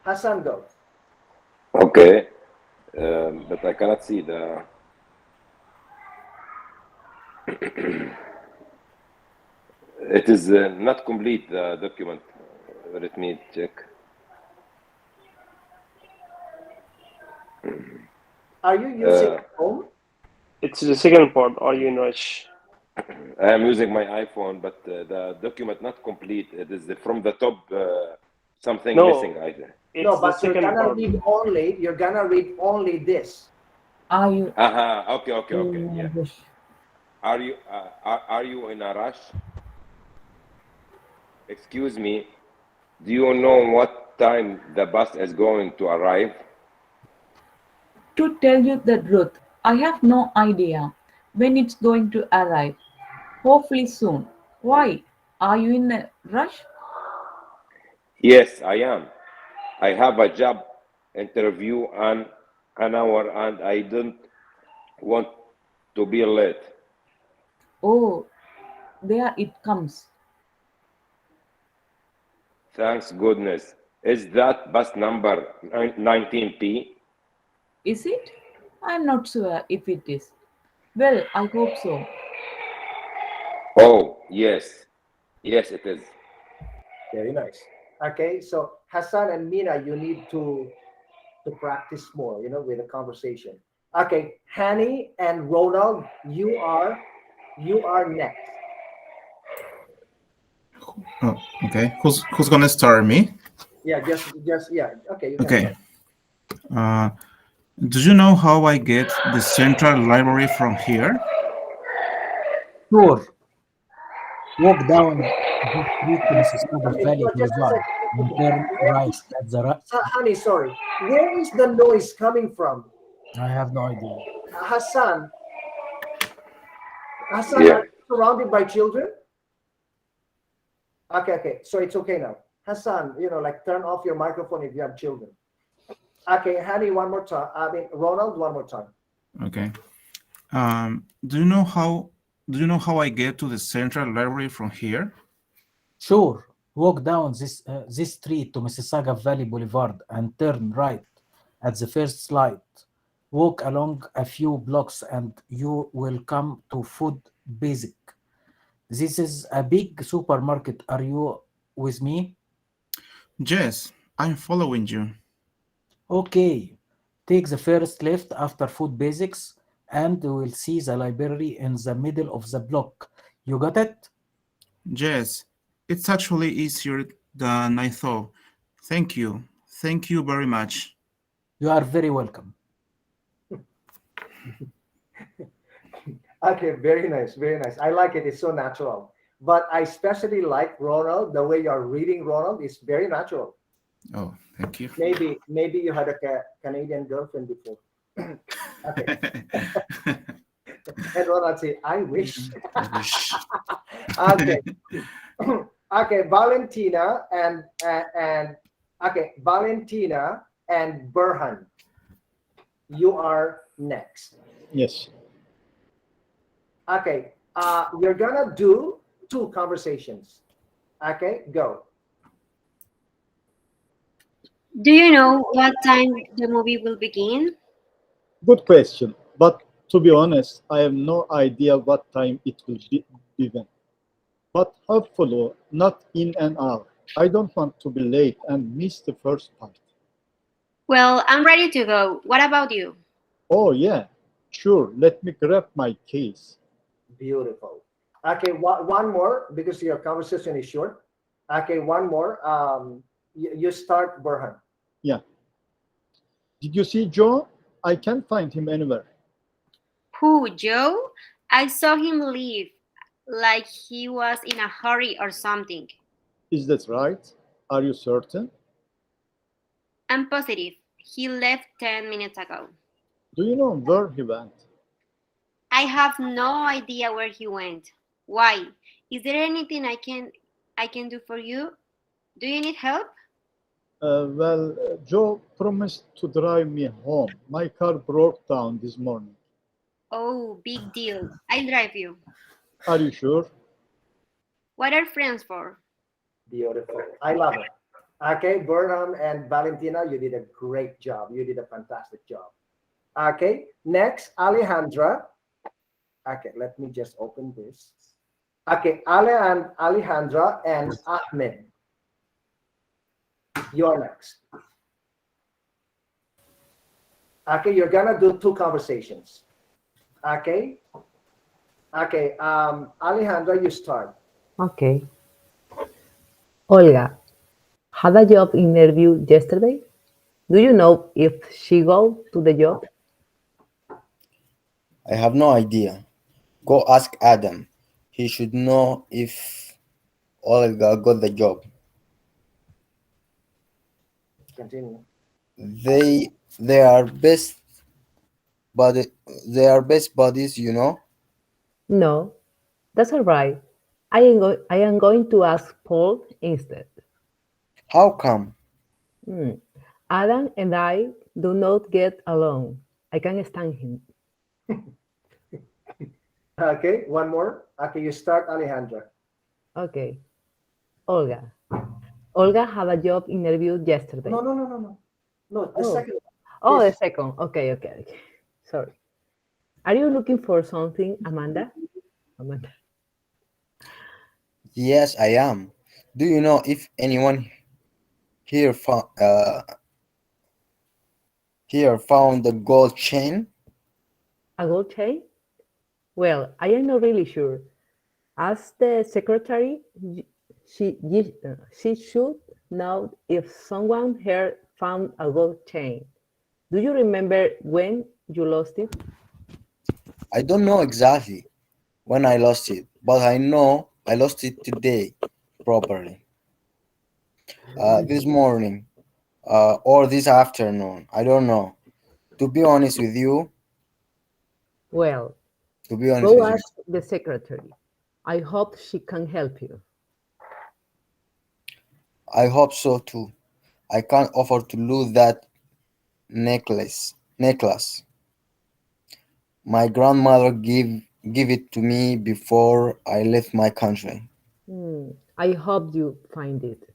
Hassan, go. Okay, but I cannot see the. It is not complete, the document. Let me check. Are you using phone? It's the second part. Are you in rush? I am using my iPhone, but the document not complete. It is from the top. Something missing. I think. No, but you're gonna read only this. Are you? Okay. Yeah. Are you in a rush? Excuse me. Do you know what time the bus is going to arrive? To tell you the truth, I have no idea when it's going to arrive. Hopefully soon. Why? Are you in a rush? Yes, I am. I have a job interview on an hour and I don't want to be late. Oh, there it comes. Thanks goodness. Is that bus number 19P? Is it? I'm not sure if it is. Well, I hope so. Oh, yes. Yes, it is. Very nice. Okay, so Hassan and Mina, you need to practice more, with the conversation. Okay, Hani and Ronald, you are next. Oh, okay. Who's gonna start? Me? Yeah, just yeah. Okay, you can Okay. start. Do you know how I get the central library from here? Sure. Walk down this street to Mississauga Valley Just a Boulevard and turn right at the right. Honey, sorry. Where is the noise coming from? I have no idea. Hassan, Yeah. are you surrounded by children? Okay. So it's okay now. Hassan, like turn off your microphone if you have children. Okay, Hani, one more time. Ronald, one more time. Okay. Do you know how I get to the central library from here? Sure. Walk down this street to Mississauga Valley Boulevard and turn right at the first light. Walk along a few blocks and you will come to Food Basic. This is a big supermarket. Are you with me? Yes, I'm following you. Okay. Take the first left after Food Basics. and we'll see the library in the middle of the block. You got it? Yes, it's actually easier than I thought. Thank you. Thank you very much. You are very welcome. Okay, very nice, very nice. I like it. It's so natural. But I especially like Ronald. The way you're reading Ronald is very natural. Oh, thank you. Maybe you had a Canadian girlfriend before. Okay. And Ronald say, I wish. I wish. Okay. Okay, Valentina and okay, Valentina and Burhan. You are next. Yes. Okay. We're gonna do two conversations. Okay, go. Do you know what time the movie will begin? Good question. But to be honest, I have no idea what time it will be even. But hopefully not in an hour. I don't want to be late and miss the first part. Well, I'm ready to go. What about you? Oh yeah, sure. Let me grab my case. Beautiful. Okay, one more because your conversation is short. Okay, one more. You start, Burhan. Yeah. Did you see Joe? I can't find him anywhere. Who, Joe? I saw him leave, like he was in a hurry or something. Is that right? Are you certain? I'm positive. He left 10 minutes ago. Do you know where he went? I have no idea where he went. Why? Is there anything I can do for you? Do you need help? Joe promised to drive me home. My car broke down this morning. Oh, big deal. I'll drive you. Are you sure? What are friends for? Beautiful. I love it. Okay, Burnham and Valentina, you did a great job. You did a fantastic job. Okay, next, Alejandra. Okay, let me just open this. Okay, Alejandra and Ahmed. You're next. Okay, you're gonna do two conversations. Okay. Okay, Alejandra, you start. Okay. Olga had a job interview yesterday. Do you know if she go to the job? I have no idea. Go ask Adam. He should know if Olga got the job. Continue. They are best buddy, they are best buddies, you know. No, that's all right. I am going to ask Paul instead. How come? Hmm. Adam and I do not get along. I can't stand him. Okay, one more. Okay, you start, Alejandra. Okay. Olga. Olga had a job interview yesterday. No. No, the Oh. second one. Oh, the This. second. Okay. Sorry. Are you looking for something, Amanda? Amanda. Yes, I am. Do you know if anyone here found the gold chain? A gold chain? Well, I am not really sure. Ask the secretary. She should know if someone here found a gold chain. Do you remember when you lost it? I don't know exactly when I lost it, but I know I lost it today, properly. This morning, or this afternoon. I don't know. To be honest with you, Well, to be honest go with you, ask the secretary. I hope she can help you. I hope so too. I can't afford to lose that necklace. My grandmother give it to me before I left my country. I hope you find it.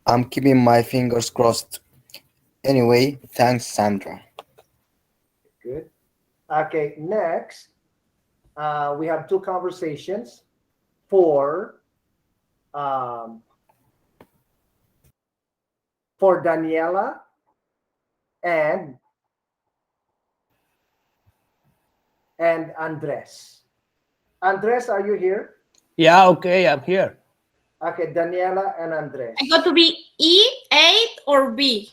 I'm keeping my fingers crossed. Anyway, thanks, Sandra. Good. Okay, next, we have two conversations for um, for Daniela and and Andres. Andres, are you here? Yeah, okay, I'm here. Okay, Daniela and Andres. I got to be E, A, or B.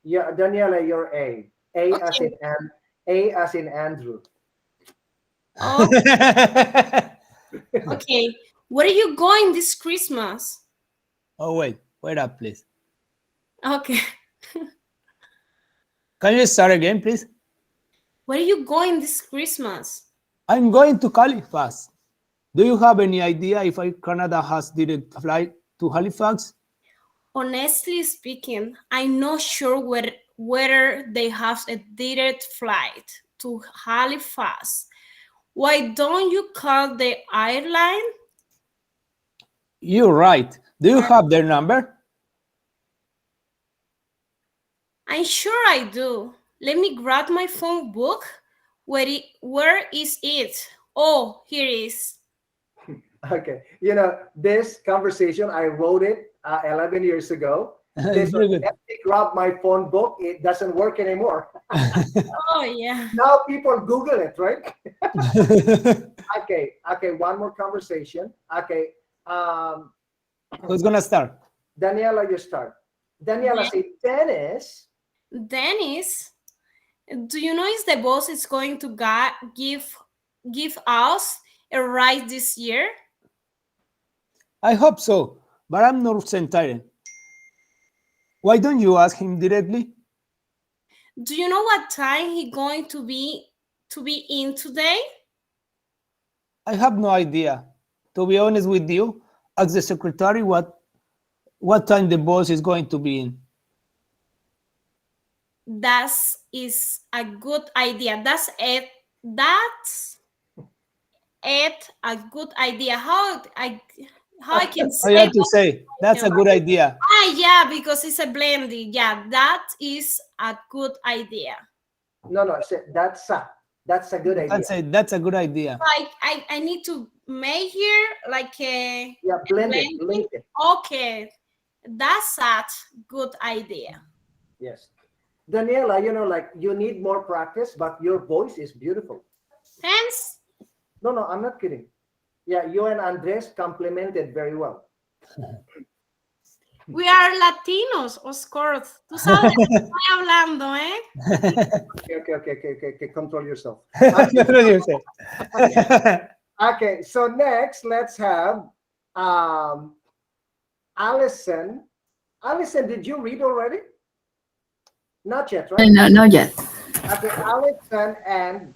Yeah, Daniela, you're A. A as Okay. in A as in Andrew. Oh, okay. Where are you going this Christmas? Oh, wait up, please. Okay. Can you start again, please? Where are you going this Christmas? I'm going to Halifax. Do you have any idea if Canada has direct flight to Halifax? Honestly speaking, I'm not sure whether they have a direct flight to Halifax. Why don't you call the airline? You're right. Do you have their number? I'm sure I do. Let me grab my phone book. Where is it? Oh, here it is. Okay, this conversation, I wrote it 11 years ago. It's very good. Let me grab my phone book. It doesn't work anymore. Oh, yeah. Now people Google it, right? Okay, one more conversation. Okay, Who's gonna start? Daniela, you start. Daniela, say Dennis. Dennis, do you know if the boss is going to give us a raise this year? I hope so, but I'm not certain. Why don't you ask him directly? Do you know what time he going to be in today? I have no idea. To be honest with you, ask the secretary what time the boss is going to be in. That is a good idea. That's it. That's it. A good idea. How I can I say have to that? say that's a good idea. Yeah, because it's a blending. Yeah, that is a good idea. No, that's a good idea. That's a good idea. I need to make here like a blend blending. it. Okay, that's a good idea. Yes, Daniela, you need more practice, but your voice is beautiful. Thanks. No, I'm not kidding. Yeah, you and Andres complemented very well. We are Latinos, of course. Tú sabes de qué estoy hablando, ¿eh? Okay. Control yourself. Okay. Okay, so next let's have Allison. Allison, did you read already? Not yet, right? No, not yet. Okay, Allison and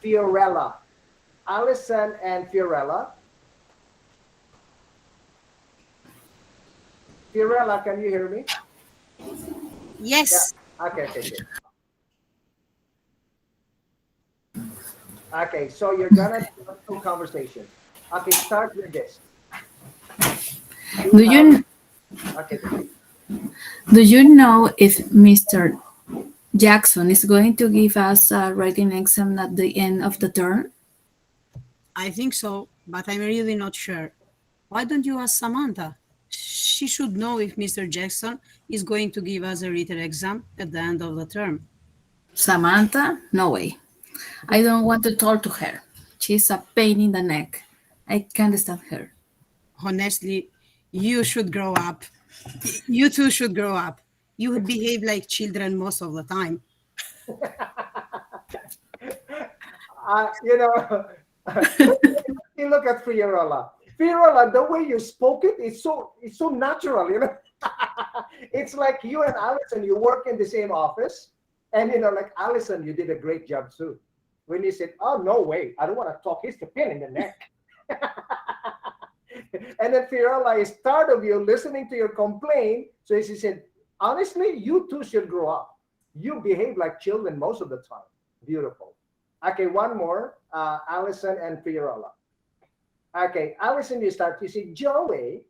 Fiorella. Allison and Fiorella. Fiorella, can you hear me? Yes. Yeah. Okay, good. Okay, so you're gonna do two conversations. Okay, start with this. Do you know if Mr. Jackson is going to give us a writing exam at the end of the term? I think so, but I'm really not sure. Why don't you ask Samantha? She should know if Mr. Jackson is going to give us a written exam at the end of the term. Samantha? No way. I don't want to talk to her. She's a pain in the neck. I can't stand her. Honestly, you should grow up. You two should grow up. You would behave like children most of the time. You look at Fiorella. Fiorella, the way you spoke it's so natural, It's like you and Allison, you work in the same office, and like Allison, you did a great job too. When you said, "Oh no way, I don't want to talk," he's the pin in the neck. And then Fiorella is tired of you listening to your complaint, so she said, "Honestly, you two should grow up. You behave like children most of the time." Beautiful. Okay, one more, Allison and Fiorella. Okay, Allison, you start. You see, Joey,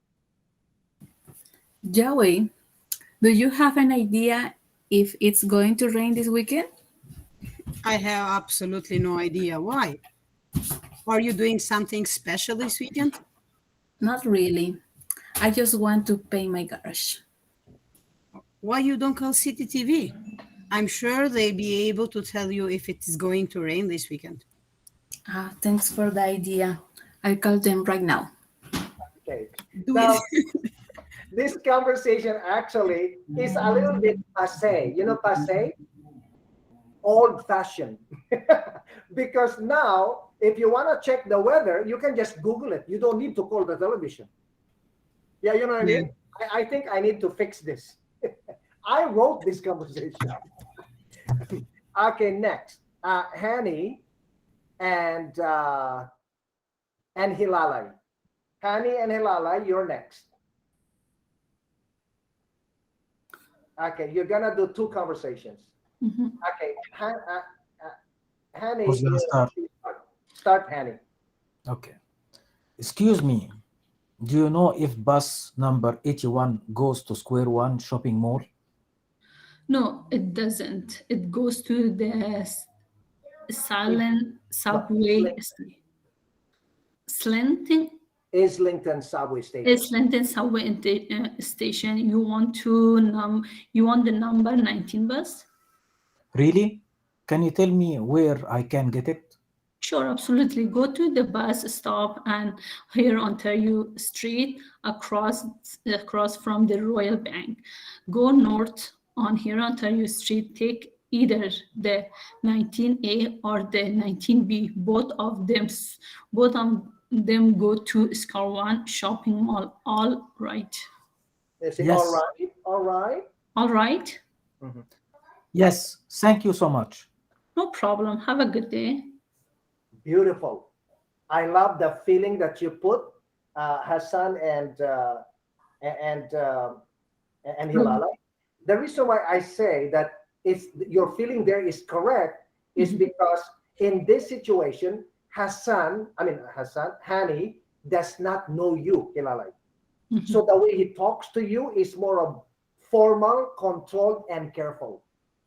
do you have an idea if it's going to rain this weekend? I have absolutely no idea why. Are you doing something special this weekend? Not really. I just want to paint my garage. Why you don't call City TV? I'm sure they'll be able to tell you if it is going to rain this weekend. Thanks for the idea. I'll call them right now. Okay. Do Now, it. this conversation actually is a little bit passe. You know, passe, old fashioned. Because now, if you want to check the weather, you can just Google it. You don't need to call the television. Yeah, you know what I mean? I think I need to fix this. I wrote this conversation. Okay, next. Hani and Hilalai. Hani and Hilalai, you're next. Okay, you're gonna do two conversations. Mhm. Okay, Hani, Who's gonna start? start Hani. Okay. Excuse me. Do you know if bus number 81 goes to Square One shopping mall? No, it doesn't. It goes to the silent No, subway slanting Islington subway station. Islington subway station. You want the number 19 bus? Really? Can you tell me where I can get it? Sure, absolutely. Go to the bus stop and here Ontario Street across from the Royal Bank. Go north on here Ontario Street. Take either the 19A or the 19B. Both of them go to Scar One Shopping Mall. All right. Is it all Yes. right? All right. All right. Mhm. Yes. Thank you so much. No problem. Have a good day. Beautiful. I love the feeling that you put, Hassan and and Hilala. The reason why I say that is your feeling there is correct is because in this situation, Hani does not know you, Hilala. So the way he talks to you is more of formal, controlled, and careful.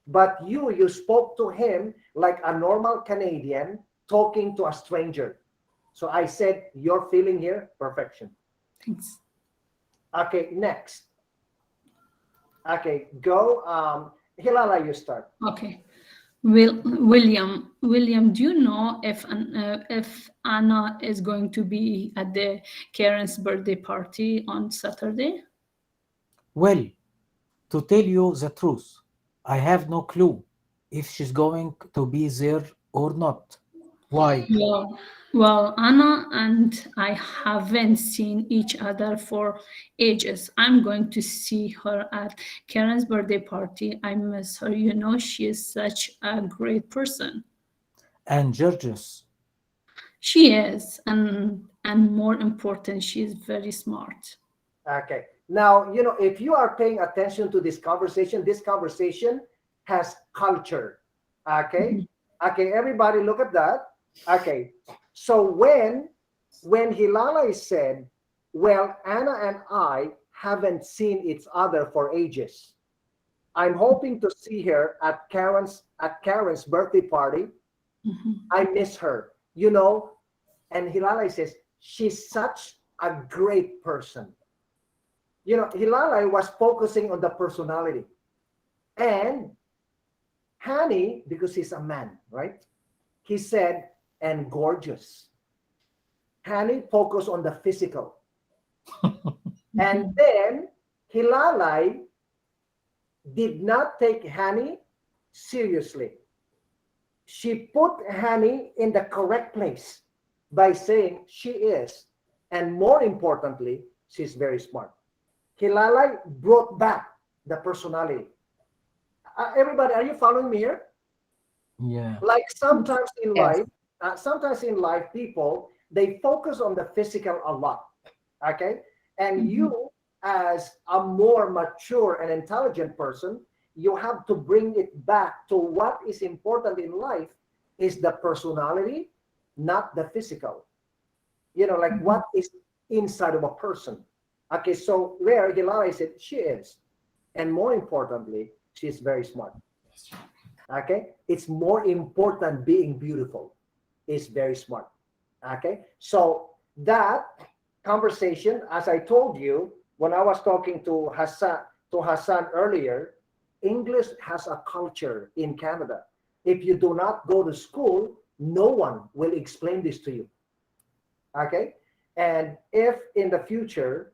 But you spoke to him like a normal Canadian talking to a stranger. So I said, your feeling here, perfection. Thanks. Okay, next. Okay, go. Hilala, you start. Okay. William, do you know if Anna is going to be at the Karen's birthday party on Saturday? Well, to tell you the truth, I have no clue if she's going to be there or not. Why? Well, Anna and I haven't seen each other for ages. I'm going to see her at Karen's birthday party. I miss her. You know, she is such a great person. And Georges. She is, and more important, she is very smart. Okay. Now, if you are paying attention to this conversation has culture. Okay. Okay, everybody look at that. Okay. So when Hilala said, well, Anna and I haven't seen each other for ages. I'm hoping to see her at Karen's birthday party. I miss her. And Hilala says, she's such a great person. Hilala was focusing on the personality. And Hani, because he's a man, right? He said, and gorgeous. Hani focused on the physical. And then Hilalai did not take Hani seriously. She put Hani in the correct place by saying she is, and more importantly, she's very smart. Hilalai brought back the personality. Everybody, are you following me here? Yeah. Like sometimes in Yes. life, people they focus on the physical a lot. Okay, and you, as a more mature and intelligent person, you have to bring it back to what is important in life is the personality, not the physical. Like what is inside of a person. Okay, so where Hilary said she is, and more importantly, she's very smart. Okay, it's more important being beautiful. Is very smart. Okay, so that conversation, as I told you when I was talking to Hassan earlier, English has a culture in Canada. If you do not go to school, no one will explain this to you. Okay? And if in the future,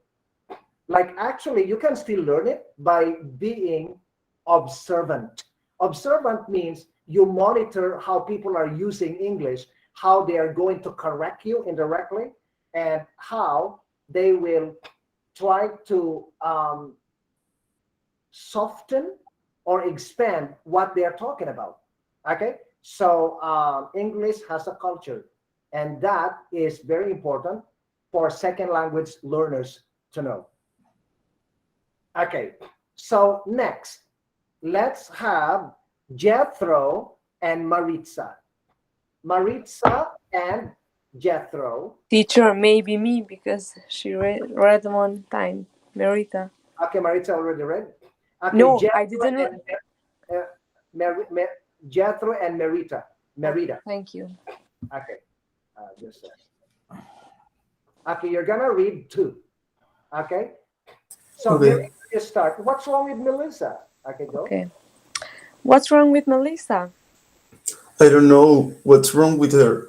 like actually, you can still learn it by being observant. Observant means you monitor how people are using English, how they are going to correct you indirectly, and how they will try to soften or expand what they are talking about. Okay, so English has a culture, and that is very important for second language learners to know. Okay, so next, let's have Jethro and Maritza. Maritza and Jethro. Teacher, maybe me because she read one time. Marita. Okay, Maritza already read. Okay, No, Jethro I didn't. and Jethro and Marita. Marita. Thank you. Okay, just a second. Okay, you're gonna read two. Okay, so Okay. Marita, you start. What's wrong with Melissa? Okay, go. Okay. What's wrong with Melissa? I don't know what's wrong with her.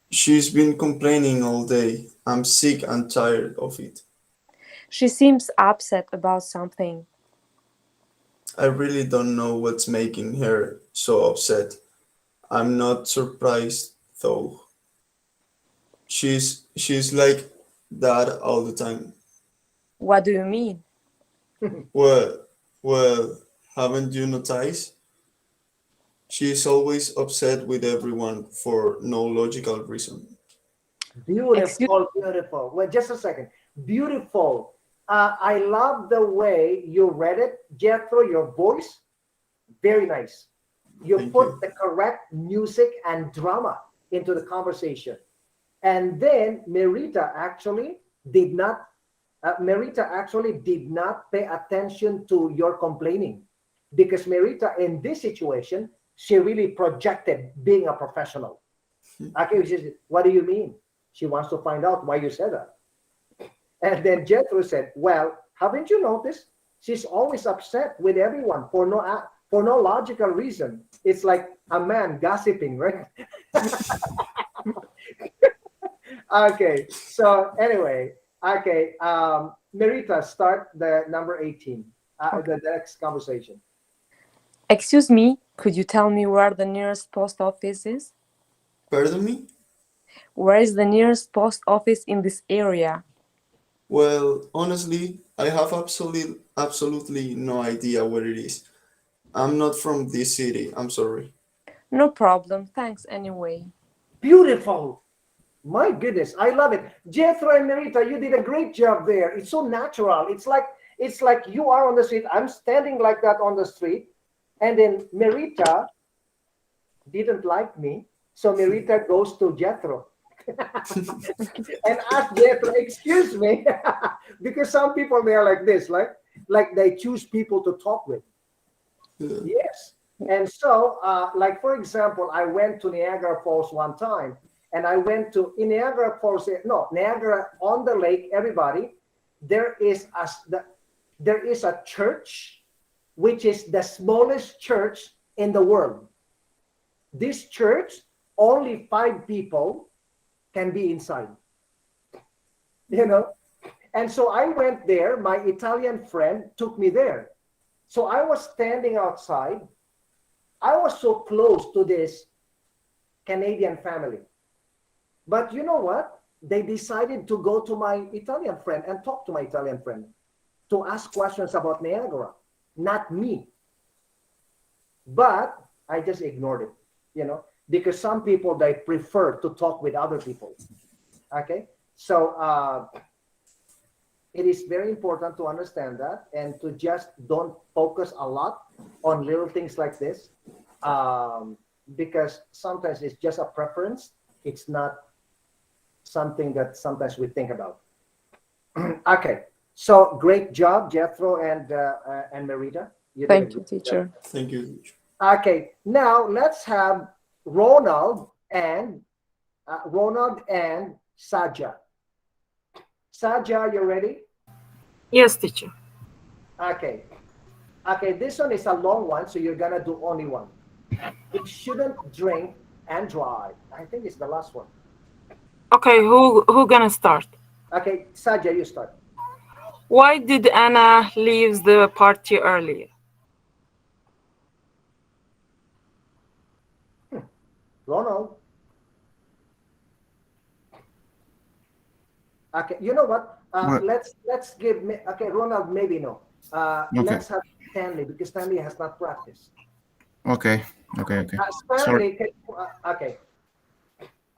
She's been complaining all day. I'm sick and tired of it. She seems upset about something. I really don't know what's making her so upset. I'm not surprised though. She's like that all the time. What do you mean? Well, well, haven't you noticed? She's always upset with everyone for no logical reason. Beautiful, beautiful. Well, just a second. Beautiful. I love the way you read it, Jethro. Your voice, very nice. You Thank put you. the correct music and drama into the conversation. And then Merita actually did not. Merita actually did not pay attention to your complaining, because Merita in this situation she really projected being a professional. Okay, she said, what do you mean? She wants to find out why you said that. And then Jethro said, well, haven't you noticed? She's always upset with everyone for no logical reason. It's like a man gossiping, right? Okay, so anyway, okay, Merita, start the number 18, the next conversation. Excuse me, could you tell me where the nearest post office is? Pardon me? Where is the nearest post office in this area? Well, honestly, I have absolutely no idea where it is. I'm not from this city. I'm sorry. No problem, thanks anyway. Beautiful. My goodness, I love it. Jethro and Merita, you did a great job there. It's so natural. It's like you are on the street. I'm standing like that on the street, and then Merita didn't like me, so Merita goes to Jethro and asks Jethro, "Excuse me," because some people they are like this, like they choose people to talk with. Yes. And so, like for example, I went to Niagara Falls one time, and I went to in Niagara Falls. No, Niagara on the lake. Everybody, there is a church, which is the smallest church in the world. This church, only 5 people can be inside. You know, and so I went there. My Italian friend took me there. So I was standing outside. I was so close to this Canadian family. But you know what? They decided to go to my Italian friend and talk to my Italian friend to ask questions about Niagara, not me. But I just ignored it, because some people, they prefer to talk with other people. Okay? So it is very important to understand that and to just don't focus a lot on little things like this, because sometimes it's just a preference. It's not something that sometimes we think about. Okay, so great job, Jethro and Merita. Thank you, teacher. Thank you, teacher. Okay, now let's have Ronald and Saja. Saja, you ready? Yes, teacher. Okay. Okay, this one is a long one, so you're gonna do only one. It shouldn't drink and drive. I think it's the last one. Okay, who gonna start? Okay, Saja, you start. Why did Anna leave the party early? Ronald. Okay, you know what? What? Let's give me. Okay, Ronald, maybe no. Okay. Let's have Stanley because Stanley has not practiced. Okay. Okay. Okay. Sorry. Stanley, okay.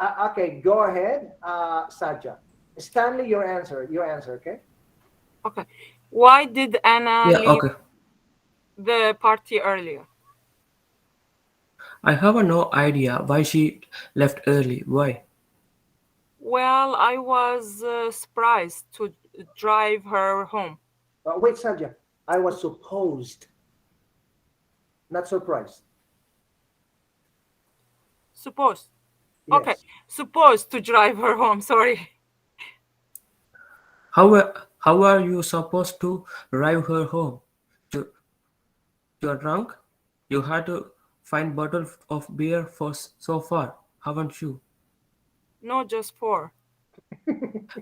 Okay, go ahead, Saja. Stanley, your answer. Your answer. Okay. Okay. Why did Anna Yeah, leave okay. the party earlier? I have no idea why she left early. Why? Well, I was surprised to drive her home. Wait, Saja. I was supposed, not surprised. Supposed. Okay. Yes. Supposed to drive her home. Sorry. How are you supposed to drive her home? You, you're drunk? You had to find bottle of beer for so far, haven't you? No, just four.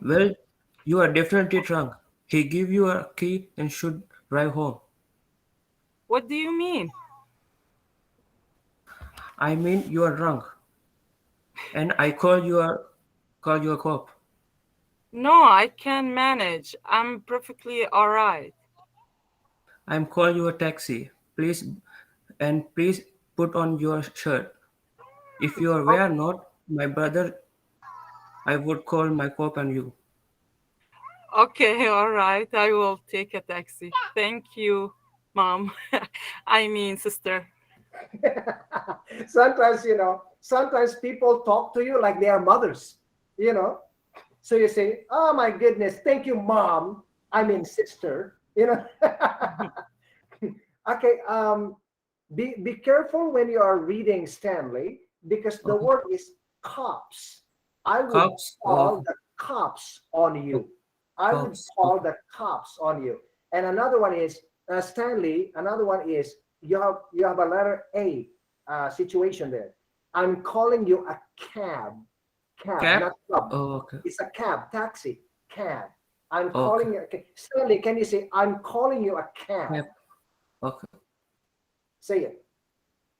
Well, you are definitely drunk. He gave you a key and should drive home. What do you mean? I mean, you are drunk, and I call you a cop. No, I can manage. I'm perfectly all right. I'm call you a taxi, please, and please put on your shirt. If you were not my brother, I would call my cop on you. Okay, all right. I will take a taxi. Thank you, mom. I mean, sister. Sometimes, sometimes people talk to you like they are mothers, you know. So you say, "Oh my goodness, thank you, mom." I mean, sister. Okay. Be careful when you are reading Stanley because the Okay. word is cops. I would Cops? call the cops on you. I would Cops. call Okay. the cops on you. And another one is Stanley. Another one is you have a letter A situation there. I'm calling you a cab, Cab? not club. Oh, okay. It's a cab, taxi, cab. I'm Okay. calling you. Okay. Stanley, can you say I'm calling you a cab? Cab. Okay. Say it.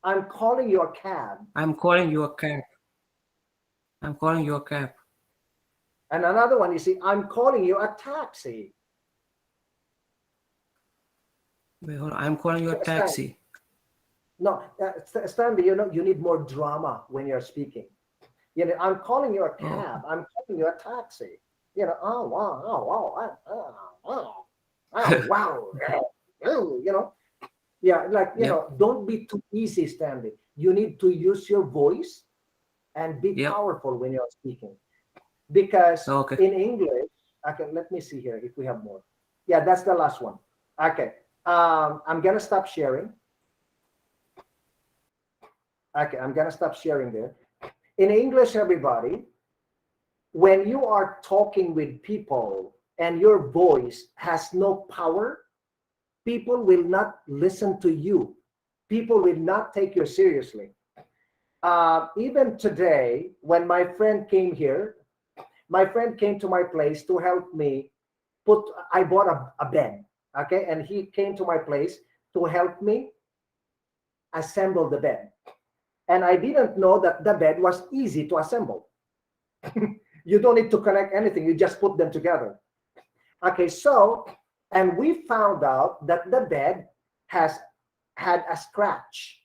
I'm calling you a cab. I'm calling you a cab. I'm calling you a cab. And another one, you see, I'm calling you a taxi. Wait, hold on. I'm calling you a Stanley. taxi. No, Stanley, you need more drama when you're speaking. I'm calling you a Oh, cab. I'm calling you a taxi. Oh wow, oh wow, oh wow, oh, yeah, like yep. don't be too easy, Stanley. You need to use your voice and be Yep. powerful when you're speaking. Because Okay. in English, okay, let me see here if we have more. Yeah, that's the last one. Okay, I'm gonna stop sharing. Okay, I'm gonna stop sharing there. In English, everybody, when you are talking with people and your voice has no power, people will not listen to you. People will not take you seriously. Even today, when my friend came here, my friend came to my place to help me I bought a bed, okay, and he came to my place to help me assemble the bed, and I didn't know that the bed was easy to assemble. You don't need to connect anything, you just put them together. Okay, so, and we found out that the bed has had a scratch,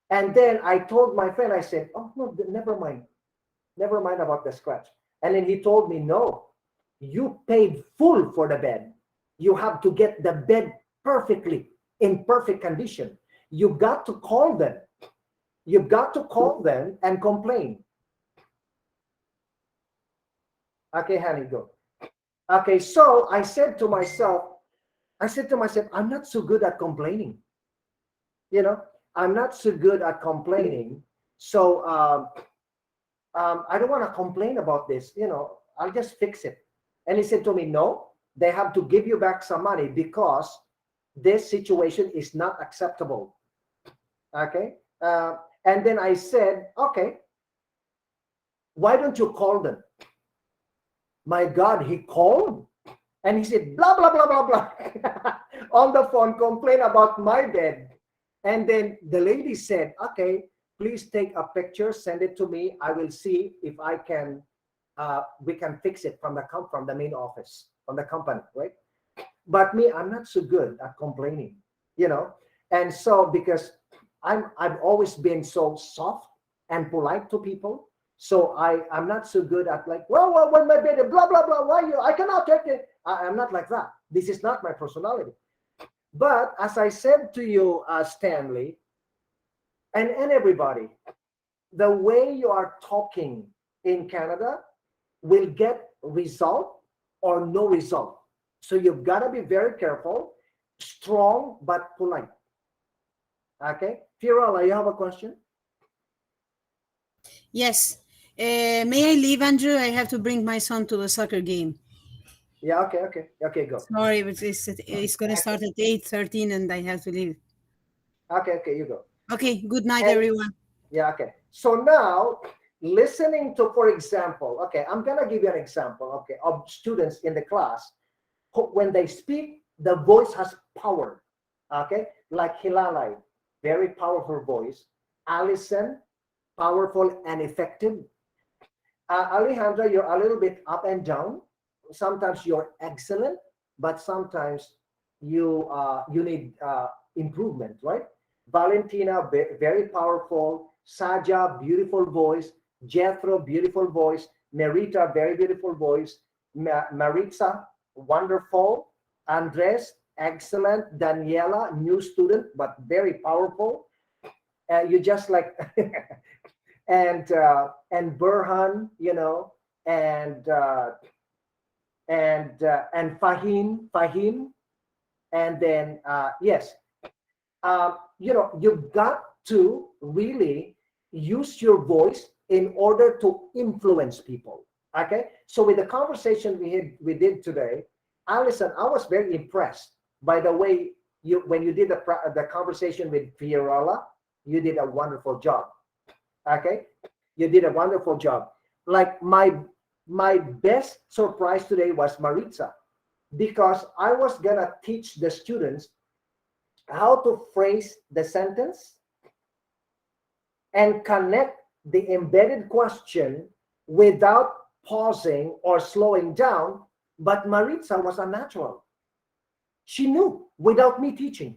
and then I told my friend, I said, oh no, never mind about the scratch. And then he told me, no, you paid full for the bed. You have to get the bed perfectly in perfect condition. You got to call them. You've got to call them and complain. Okay, honey, go. Okay, so I said to myself, I'm not so good at complaining. I'm not so good at complaining. So I don't want to complain about this. I'll just fix it. And he said to me, no, they have to give you back some money because this situation is not acceptable. Okay. And then I said, okay, why don't you call them? My God, he called and he said, blah, blah, blah, blah, blah, on the phone, complain about my bed. And then the lady said, okay, please take a picture, send it to me. I will see if I can, we can fix it from the main office, from the company, right? But me, I'm not so good at complaining, you know? And so, because I've always been so soft and polite to people. So I'm not so good at like, well, when my baby, blah, blah, blah, why you, I cannot take it. I'm not like that. This is not my personality. But as I said to you, Stanley, and everybody, the way you are talking in Canada will get result or no result. So you've got to be very careful, strong, but polite. Okay. Fiorella, you have a question? Yes. May I leave, Andrew? I have to bring my son to the soccer game. Yeah, okay, go. Sorry, but it's going to start at 8:13 and I have to leave. Okay, you go. Okay, good night, And, everyone. yeah, okay. So now, listening to, for example, okay, I'm going to give you an example, okay, of students in the class who, when they speak, the voice has power, okay? Like Hilalai, very powerful voice. Allison, powerful and effective. Alejandra, you're a little bit up and down. Sometimes you're excellent, but sometimes you need improvement, right? Valentina, very powerful. Saja, beautiful voice. Jethro, beautiful voice. Marita, very beautiful voice. Maritza, wonderful. Andres, excellent. Daniela, new student, but very powerful. You just like and Burhan, you know, and Fahim, and then yes, you know, you've got to really use your voice in order to influence people. Okay, so with the conversation we did today, Alison, I was very impressed by the way when you did the conversation with Fiorella, you did a wonderful job. Okay, you did a wonderful job. Like my best surprise today was Marita, because I was gonna teach the students how to phrase the sentence and connect the embedded question without pausing or slowing down. But Maritza was a natural. She knew without me teaching.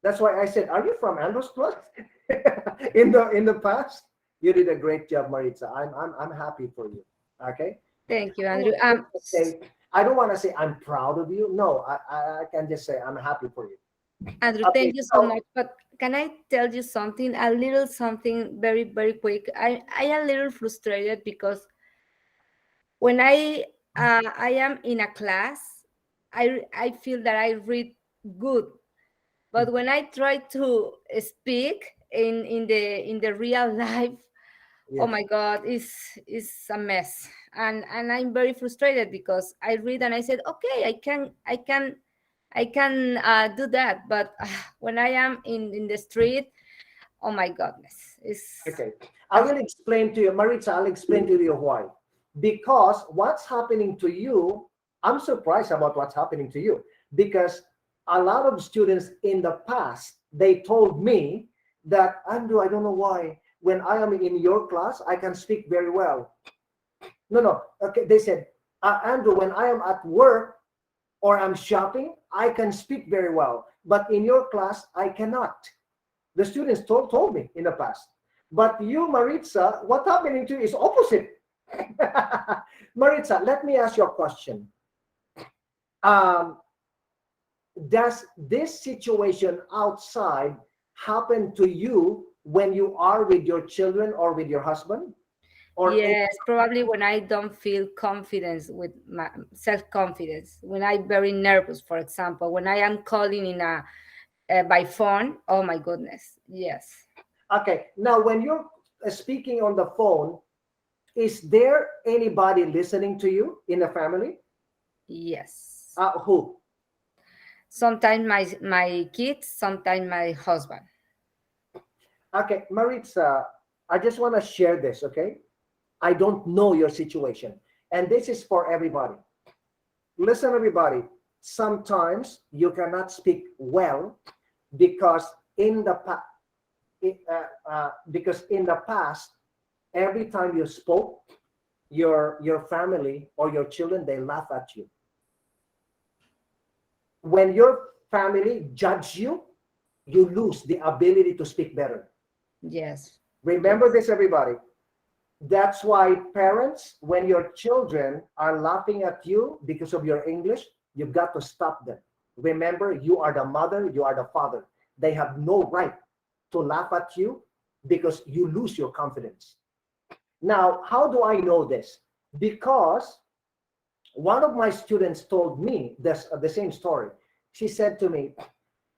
That's why I said, "Are you from Andros Plus?" in the past, you did a great job, Maritza. I'm happy for you. Okay. Thank you, Andrew. I don't want to say I'm proud of you. No, I can just say I'm happy for you. Andrew, Okay, thank you so much. But can I tell you something, a little something very, very quick? I am a little frustrated because when I am in a class, I feel that I read good, but when I try to speak in the real life, oh my God, it's a mess, and I'm very frustrated because I read and I said, okay, I can do that, but when I am in the street, oh my goodness, it's okay. I will explain to you, Maritza. I'll explain to you why. Because what's happening to you, I'm surprised about what's happening to you. Because a lot of students in the past, they told me that, Andrew, I don't know why, when I am in your class, I can speak very well. No. Okay, they said, Andrew, when I am at work or I'm shopping, I can speak very well. But in your class, I cannot. The students told me in the past. But you, Maritza, what's happening to you is opposite. Maritza, let me ask you a question. Does this situation outside happen to you when you are with your children or with your husband? Or yes, probably when I don't feel confidence with my self-confidence, when I'm very nervous, for example, when I am calling in by phone, oh my goodness, yes. Okay, now when you're speaking on the phone, is there anybody listening to you in the family? Yes. Who? Sometimes my kids, sometimes my husband. Okay, Maritza, I just want to share this, okay? I don't know your situation, and this is for everybody. Listen, everybody, sometimes you cannot speak well because in the because in the past, every time you spoke, your family or your children, they laugh at you. When your family judge you, you lose the ability to speak better. Yes. Remember this, everybody. That's why parents, when your children are laughing at you because of your English, you've got to stop them. Remember, you are the mother, you are the father. They have no right to laugh at you because you lose your confidence. Now, how do I know this? Because one of my students told me this, the same story. She said to me,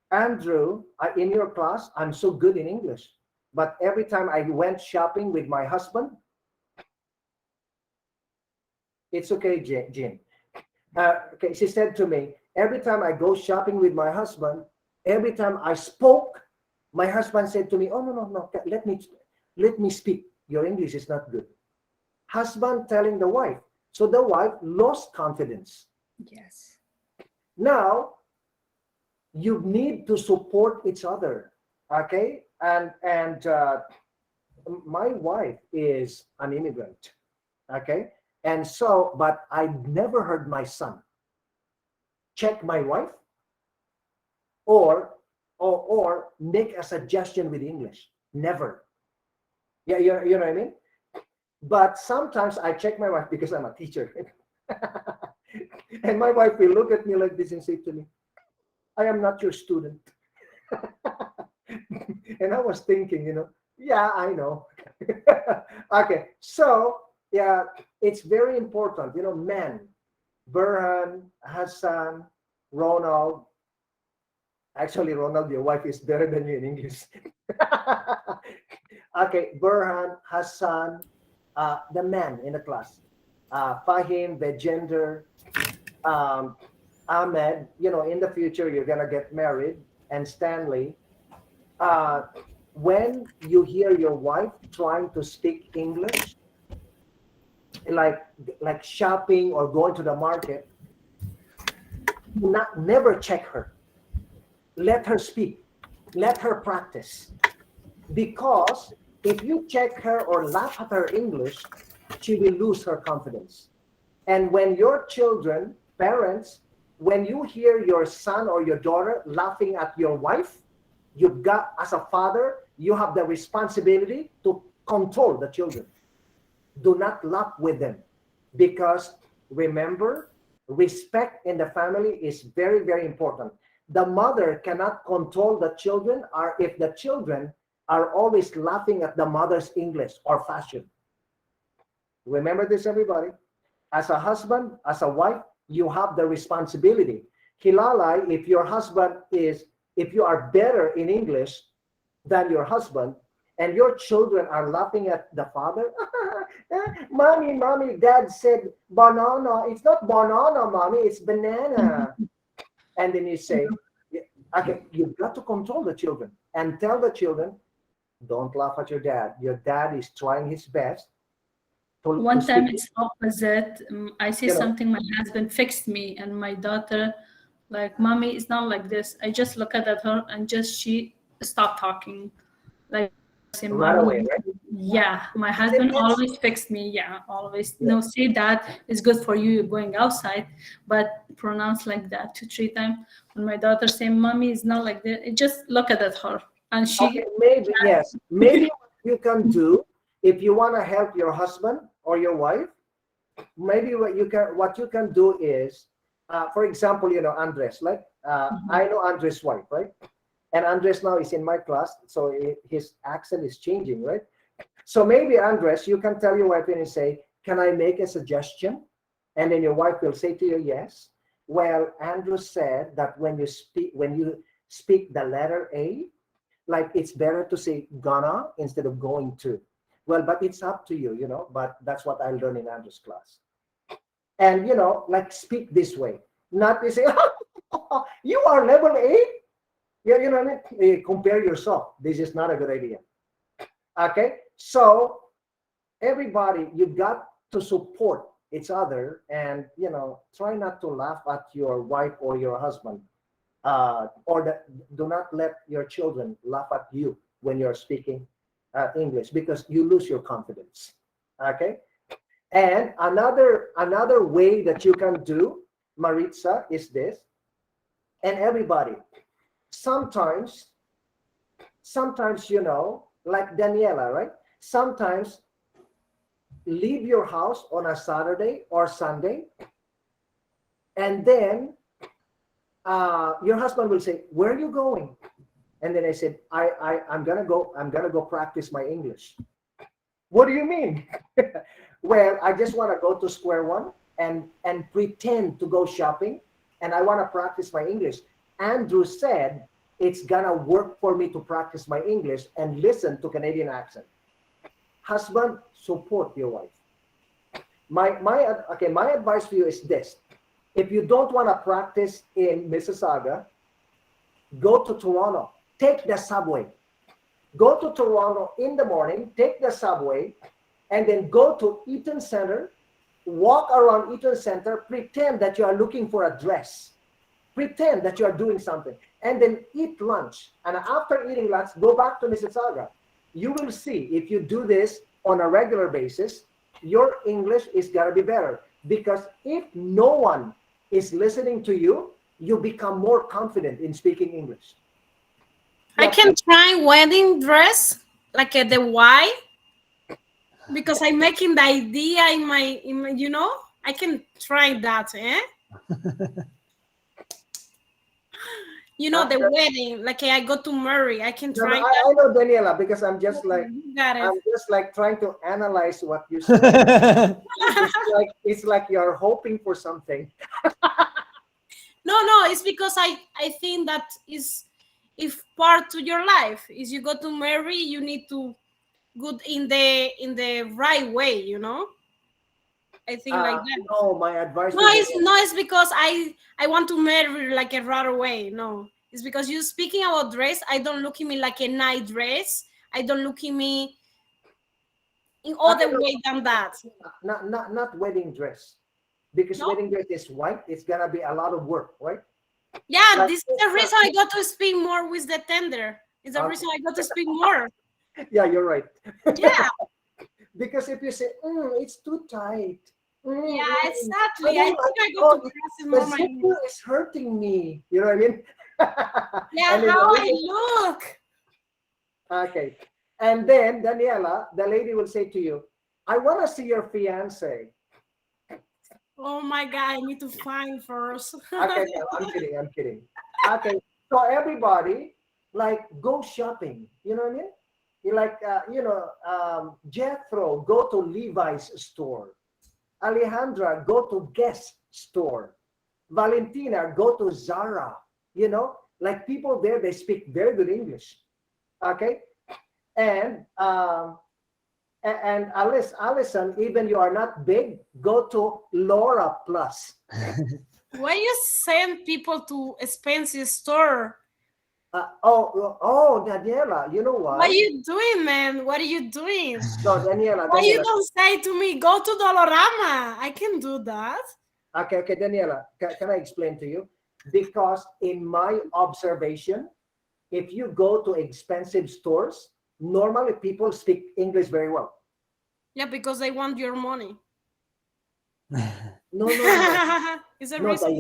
Andrew, in your class, I'm so good in English. But every time I went shopping with my husband, it's okay, Jim. Okay, she said to me, every time I go shopping with my husband, every time I spoke, my husband said to me, oh, no, let me speak. Your English is not good. Husband telling the wife. So the wife lost confidence. Yes. Now, you need to support each other, okay? And my wife is an immigrant, okay? And so, but I never heard my son check my wife or make a suggestion with English. Never. Yeah, you know what I mean? But sometimes I check my wife because I'm a teacher. And my wife will look at me like this and say to me, I am not your student. And I was thinking, yeah, I know. Okay, so yeah, it's very important, men, Burhan, Hassan, Ronald. Actually, Ronald, your wife is better than you in English. Okay, Burhan, Hassan, the men in the class, Fahim, the gender, Ahmed, in the future you're gonna get married, and Stanley. Uh, when you hear your wife trying to speak English, like shopping or going to the market, never check her. Let her speak. Let her practice. Because if you check her or laugh at her English, she will lose her confidence. And when your children, parents, when you hear your son or your daughter laughing at your wife, you've got, as a father, you have the responsibility to control the children. Do not laugh with them. Because remember, respect in the family is very, very important. The mother cannot control the children, or if the children are always laughing at the mother's English or fashion. Remember this, everybody. As a husband, as a wife, you have the responsibility. Hilalai, if you are better in English than your husband, and your children are laughing at the father, mommy, dad said banana. It's not banana, mommy, it's banana. And then you say, okay, you've got to control the children and tell the children, don't laugh at your dad. Your dad is trying his best. One time it's opposite. I say You know. something, my husband fixed me, and my daughter, like, mommy, it's not like this. I just look at her and she stopped talking. Like, say, Right mommy, away, right? yeah, my husband always fixed me. Yeah, always. Yeah. No, say that it's good for you, you're going outside, but pronounce like that 2-3 times. When my daughter say, mommy, it's not like that, just look at her. And she. Okay, maybe, yes. Maybe what you can do, if you want to help your husband or your wife, maybe what you can do is, for example, Andres, like I know Andres' wife, right? And Andres now is in my class, so his accent is changing, right? So maybe, Andres, you can tell your wife and say, can I make a suggestion? And then your wife will say to you, yes. Well, Andrew said that when you speak the letter A, like it's better to say gonna instead of going to. Well, but it's up to you, but that's what I learned in Andrew's class. And, like speak this way, not to say, You are level 8? Yeah, you know what I mean? Compare yourself. This is not a good idea. Okay? So, everybody, you got to support each other and, try not to laugh at your wife or your husband. Do not let your children laugh at you when you're speaking English because you lose your confidence. Okay? And another way that you can do, Maritza, is this. And everybody, sometimes, like Daniela, right? Sometimes leave your house on a Saturday or Sunday, and then your husband will say, "Where are you going?" And then I said, I'm gonna go practice my English. What do you mean? Well, I just want to go to square one and pretend to go shopping, and I want to practice my English. Andrew said it's gonna work for me to practice my English and listen to Canadian accent. Husband, support your wife. My advice for you is this: if you don't want to practice in Mississauga, go to Toronto. Take the subway. Go to Toronto in the morning, take the subway, and then go to Eaton Center, walk around Eaton Center, pretend that you are looking for a dress. Pretend that you are doing something, and then eat lunch. And after eating lunch, go back to Mississauga. You will see, if you do this on a regular basis, your English is going to be better. Because if no one is listening to you, you become more confident in speaking English. I can try wedding dress, like the white, because I'm making the idea in my I can try that, the wedding, like I go to marry, I can try that. I know, Daniela, because I'm just like trying to analyze what you say. it's like you're hoping for something. No, it's because I think that is if part to your life is you go to marry, you need to go in the right way, I think like that. No, my advice. It's because I want to marry like a right away. No, it's because you speaking about dress. I don't look at me like a night dress. I don't look at me in other way than that. Not wedding dress, because wedding dress is white. It's gonna be a lot of work, right? Yeah, this is the reason I got to speak more with the tender. It's the reason I got to speak more. Yeah, you're right. Yeah. Because if you say, it's too tight. Yeah, exactly. I think I got to press more my zipper is hurting me. You know what I mean? Yeah, how I look. Okay. And then, Daniela, the lady will say to you, I want to see your fiance. Oh my God, I need to find first. Okay, no, I'm kidding. Okay, so everybody, like, go shopping. You know what I mean? You like, Jethro, go to Levi's store. Alejandra, go to Guess store. Valentina, go to Zara. Like people there, they speak very good English. Okay, and Allison, even you are not big, go to Laura Plus. Why you send people to expensive store? Daniela, you know what? What are you doing, man? What are you doing? No, Daniela. Why you don't say to me, go to Dolorama? I can do that. Okay, Daniela, can I explain to you? Because in my observation, if you go to expensive stores, normally people speak English very well. Yeah, because they want your money. No. It's a No, reason.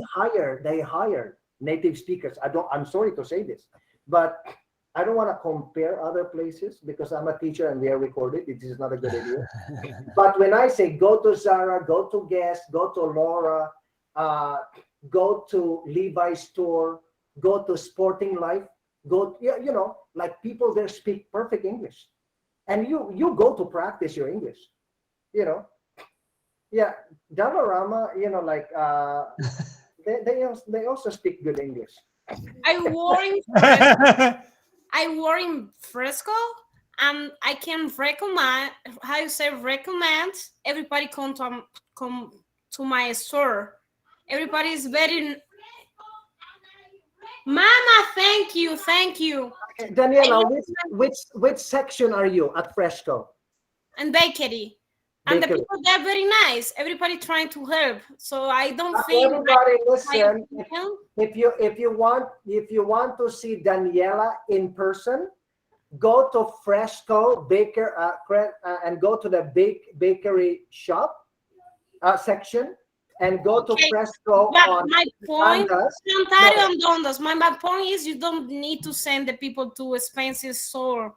they hire native speakers. I'm sorry to say this, but I don't want to compare other places because I'm a teacher and we are recorded. It is not a good idea. But when I say go to Zara, go to Guess, go to Laura, go to Levi's store, go to Sporting Life, like people there speak perfect English, and you go to practice your English, Yeah, Dollarama, they also speak good English. I work in Fresco, and I can recommend. How you say recommend? Everybody come to my store. Everybody is very. Mama, thank you, thank you. Daniela, which section are you at Fresco? And bakery. And the Bakery. people there very nice. Everybody trying to help. So I don't think Everybody listen. If you want to see Daniela in person, go to Fresco and go to the bakery shop section and go to Fresco But on my point, Dundas. Ontario and Dundas. My point is you don't need to send the people to expensive store.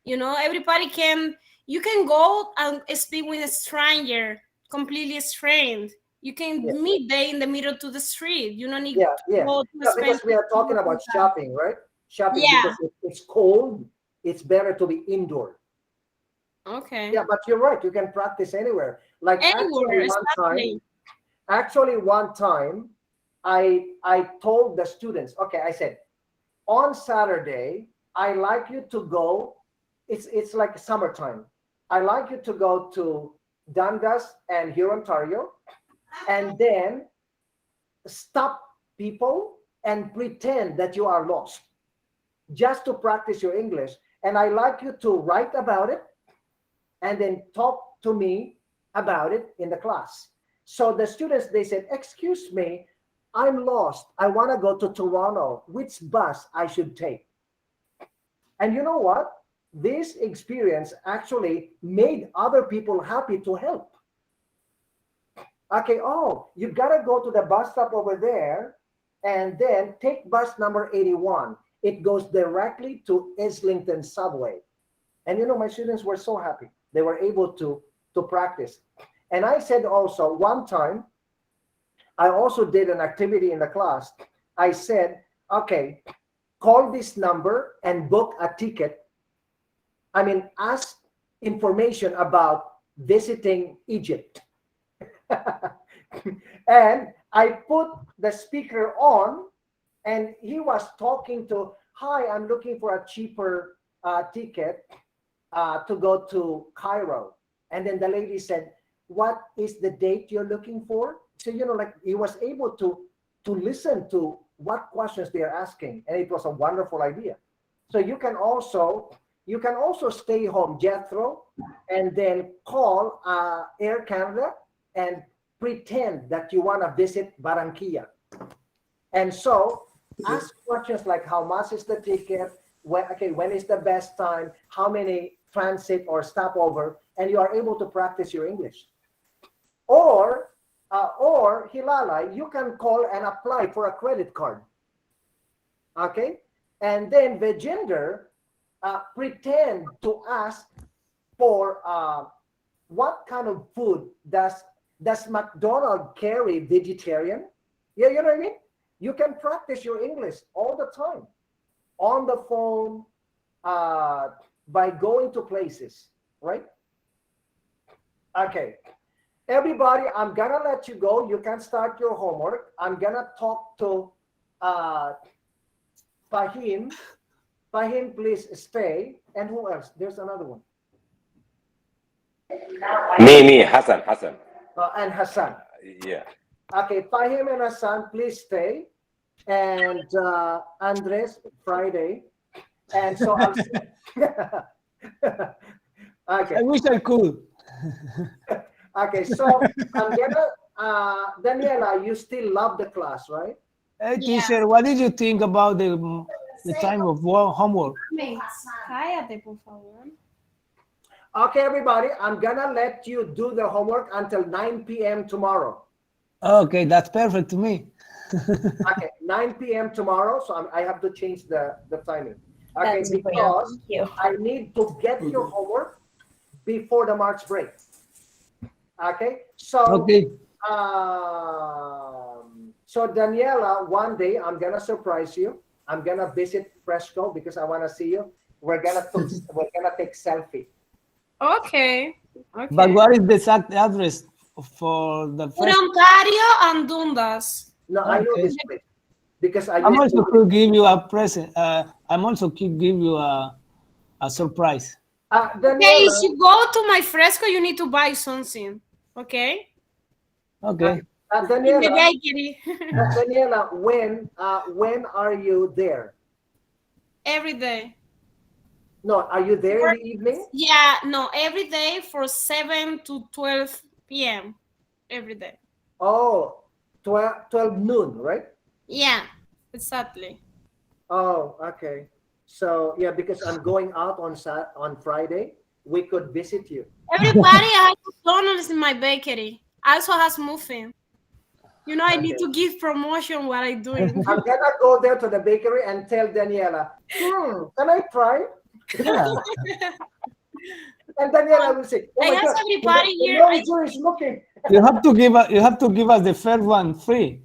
You know, everybody can. You can go and speak with a stranger, completely strange. You can meet there in the middle to the street. You don't need to go to Because expensive. we are talking about shopping, right? Shopping because it's cold. It's better to be indoor. Okay. Yeah, but you're right. You can practice anywhere. Like Anywhere, actually one time, I told the students, okay, I said, on Saturday, I like you to go. It's like summertime. I like you to go to Dundas and here Ontario, and then stop people and pretend that you are lost, just to practice your English. And I like you to write about it and then talk to me about it in the class. So the students, they said, excuse me, I'm lost. I want to go to Toronto. Which bus I should take? And you know what? This experience actually made other people happy to help. Okay, oh, you got to go to the bus stop over there and then take bus number 81. It goes directly to Islington Subway. And you know, my students were so happy. They were able to practice. And I said also, one time, I also did an activity in the class. I said, okay, call this number and book a ticket. I mean, ask information about visiting Egypt. And I put the speaker on, and he was talking to, hi, I'm looking for a cheaper ticket to go to Cairo. And then the lady said, what is the date you're looking for? So, you know, like he was able to listen to what questions they're asking. And it was a wonderful idea. So you can also stay home, Jethro, and then call Air Canada and pretend that you want to visit Barranquilla. And so ask questions like how much is the ticket? When is the best time? How many transit or stopover? And you are able to practice your English. Or Hilala, you can call and apply for a credit card. Okay? And then Vijender, pretend to ask for what kind of food does McDonald's carry vegetarian? Yeah, you know what I mean? You can practice your English all the time on the phone by going to places, right? Okay. Everybody, I'm gonna let you go. You can start your homework. I'm gonna talk to Fahim. Fahim, please stay. And who else? There's another one. Me, Hassan. And Hassan. Yeah. Okay, Fahim and Hassan, please stay. And Andres, Friday. And so I'll okay. I wish I could. Okay, so I'm gonna Daniela, you still love the class, right? Hey, teacher, what did you think about the time of homework? Cállate, por favor. Okay, everybody, I'm gonna let you do the homework until 9 p.m. tomorrow. Okay, that's perfect to me. Okay, 9 p.m. tomorrow, so I have to change the timing. Okay, That's great. because Thank you. I need to get your homework before the March break. Okay, so Okay. So Daniela, one day I'm gonna surprise you. I'm gonna visit Fresco because I want to see you. We're gonna take selfie. Okay. But what is the exact address for the first? Ontario and Dundas. No, I know Okay. this place because I I'm used also to. could give you a present. I'm also could give you a surprise. Okay, Daniela, if you go to my Fresco, you need to buy something. Okay. Okay. in the Daniela, bakery. Daniela, when are you there? Every day. No, are you there in the evening? Yeah, no, every day for 7 to 12 p.m. every day. Oh, 12 noon, right? Yeah, exactly. Oh, okay. So yeah, because I'm going out on Friday, we could visit you. Everybody has McDonald's in my bakery. Also has muffin. You know, I need Okay. to give promotion what I'm doing. I'm gonna go there to the bakery and tell Daniela, can I try? Yeah. And Daniela will say, oh I my guess God, everybody the here. manager is looking. You have to give us the first one free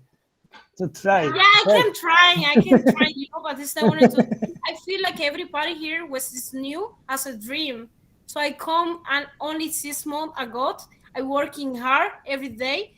to try. Yeah, I can try. I can try. You know, but this I wanted to. I feel like everybody here was this new as a dream. So I come and only 6 months ago, I working hard every day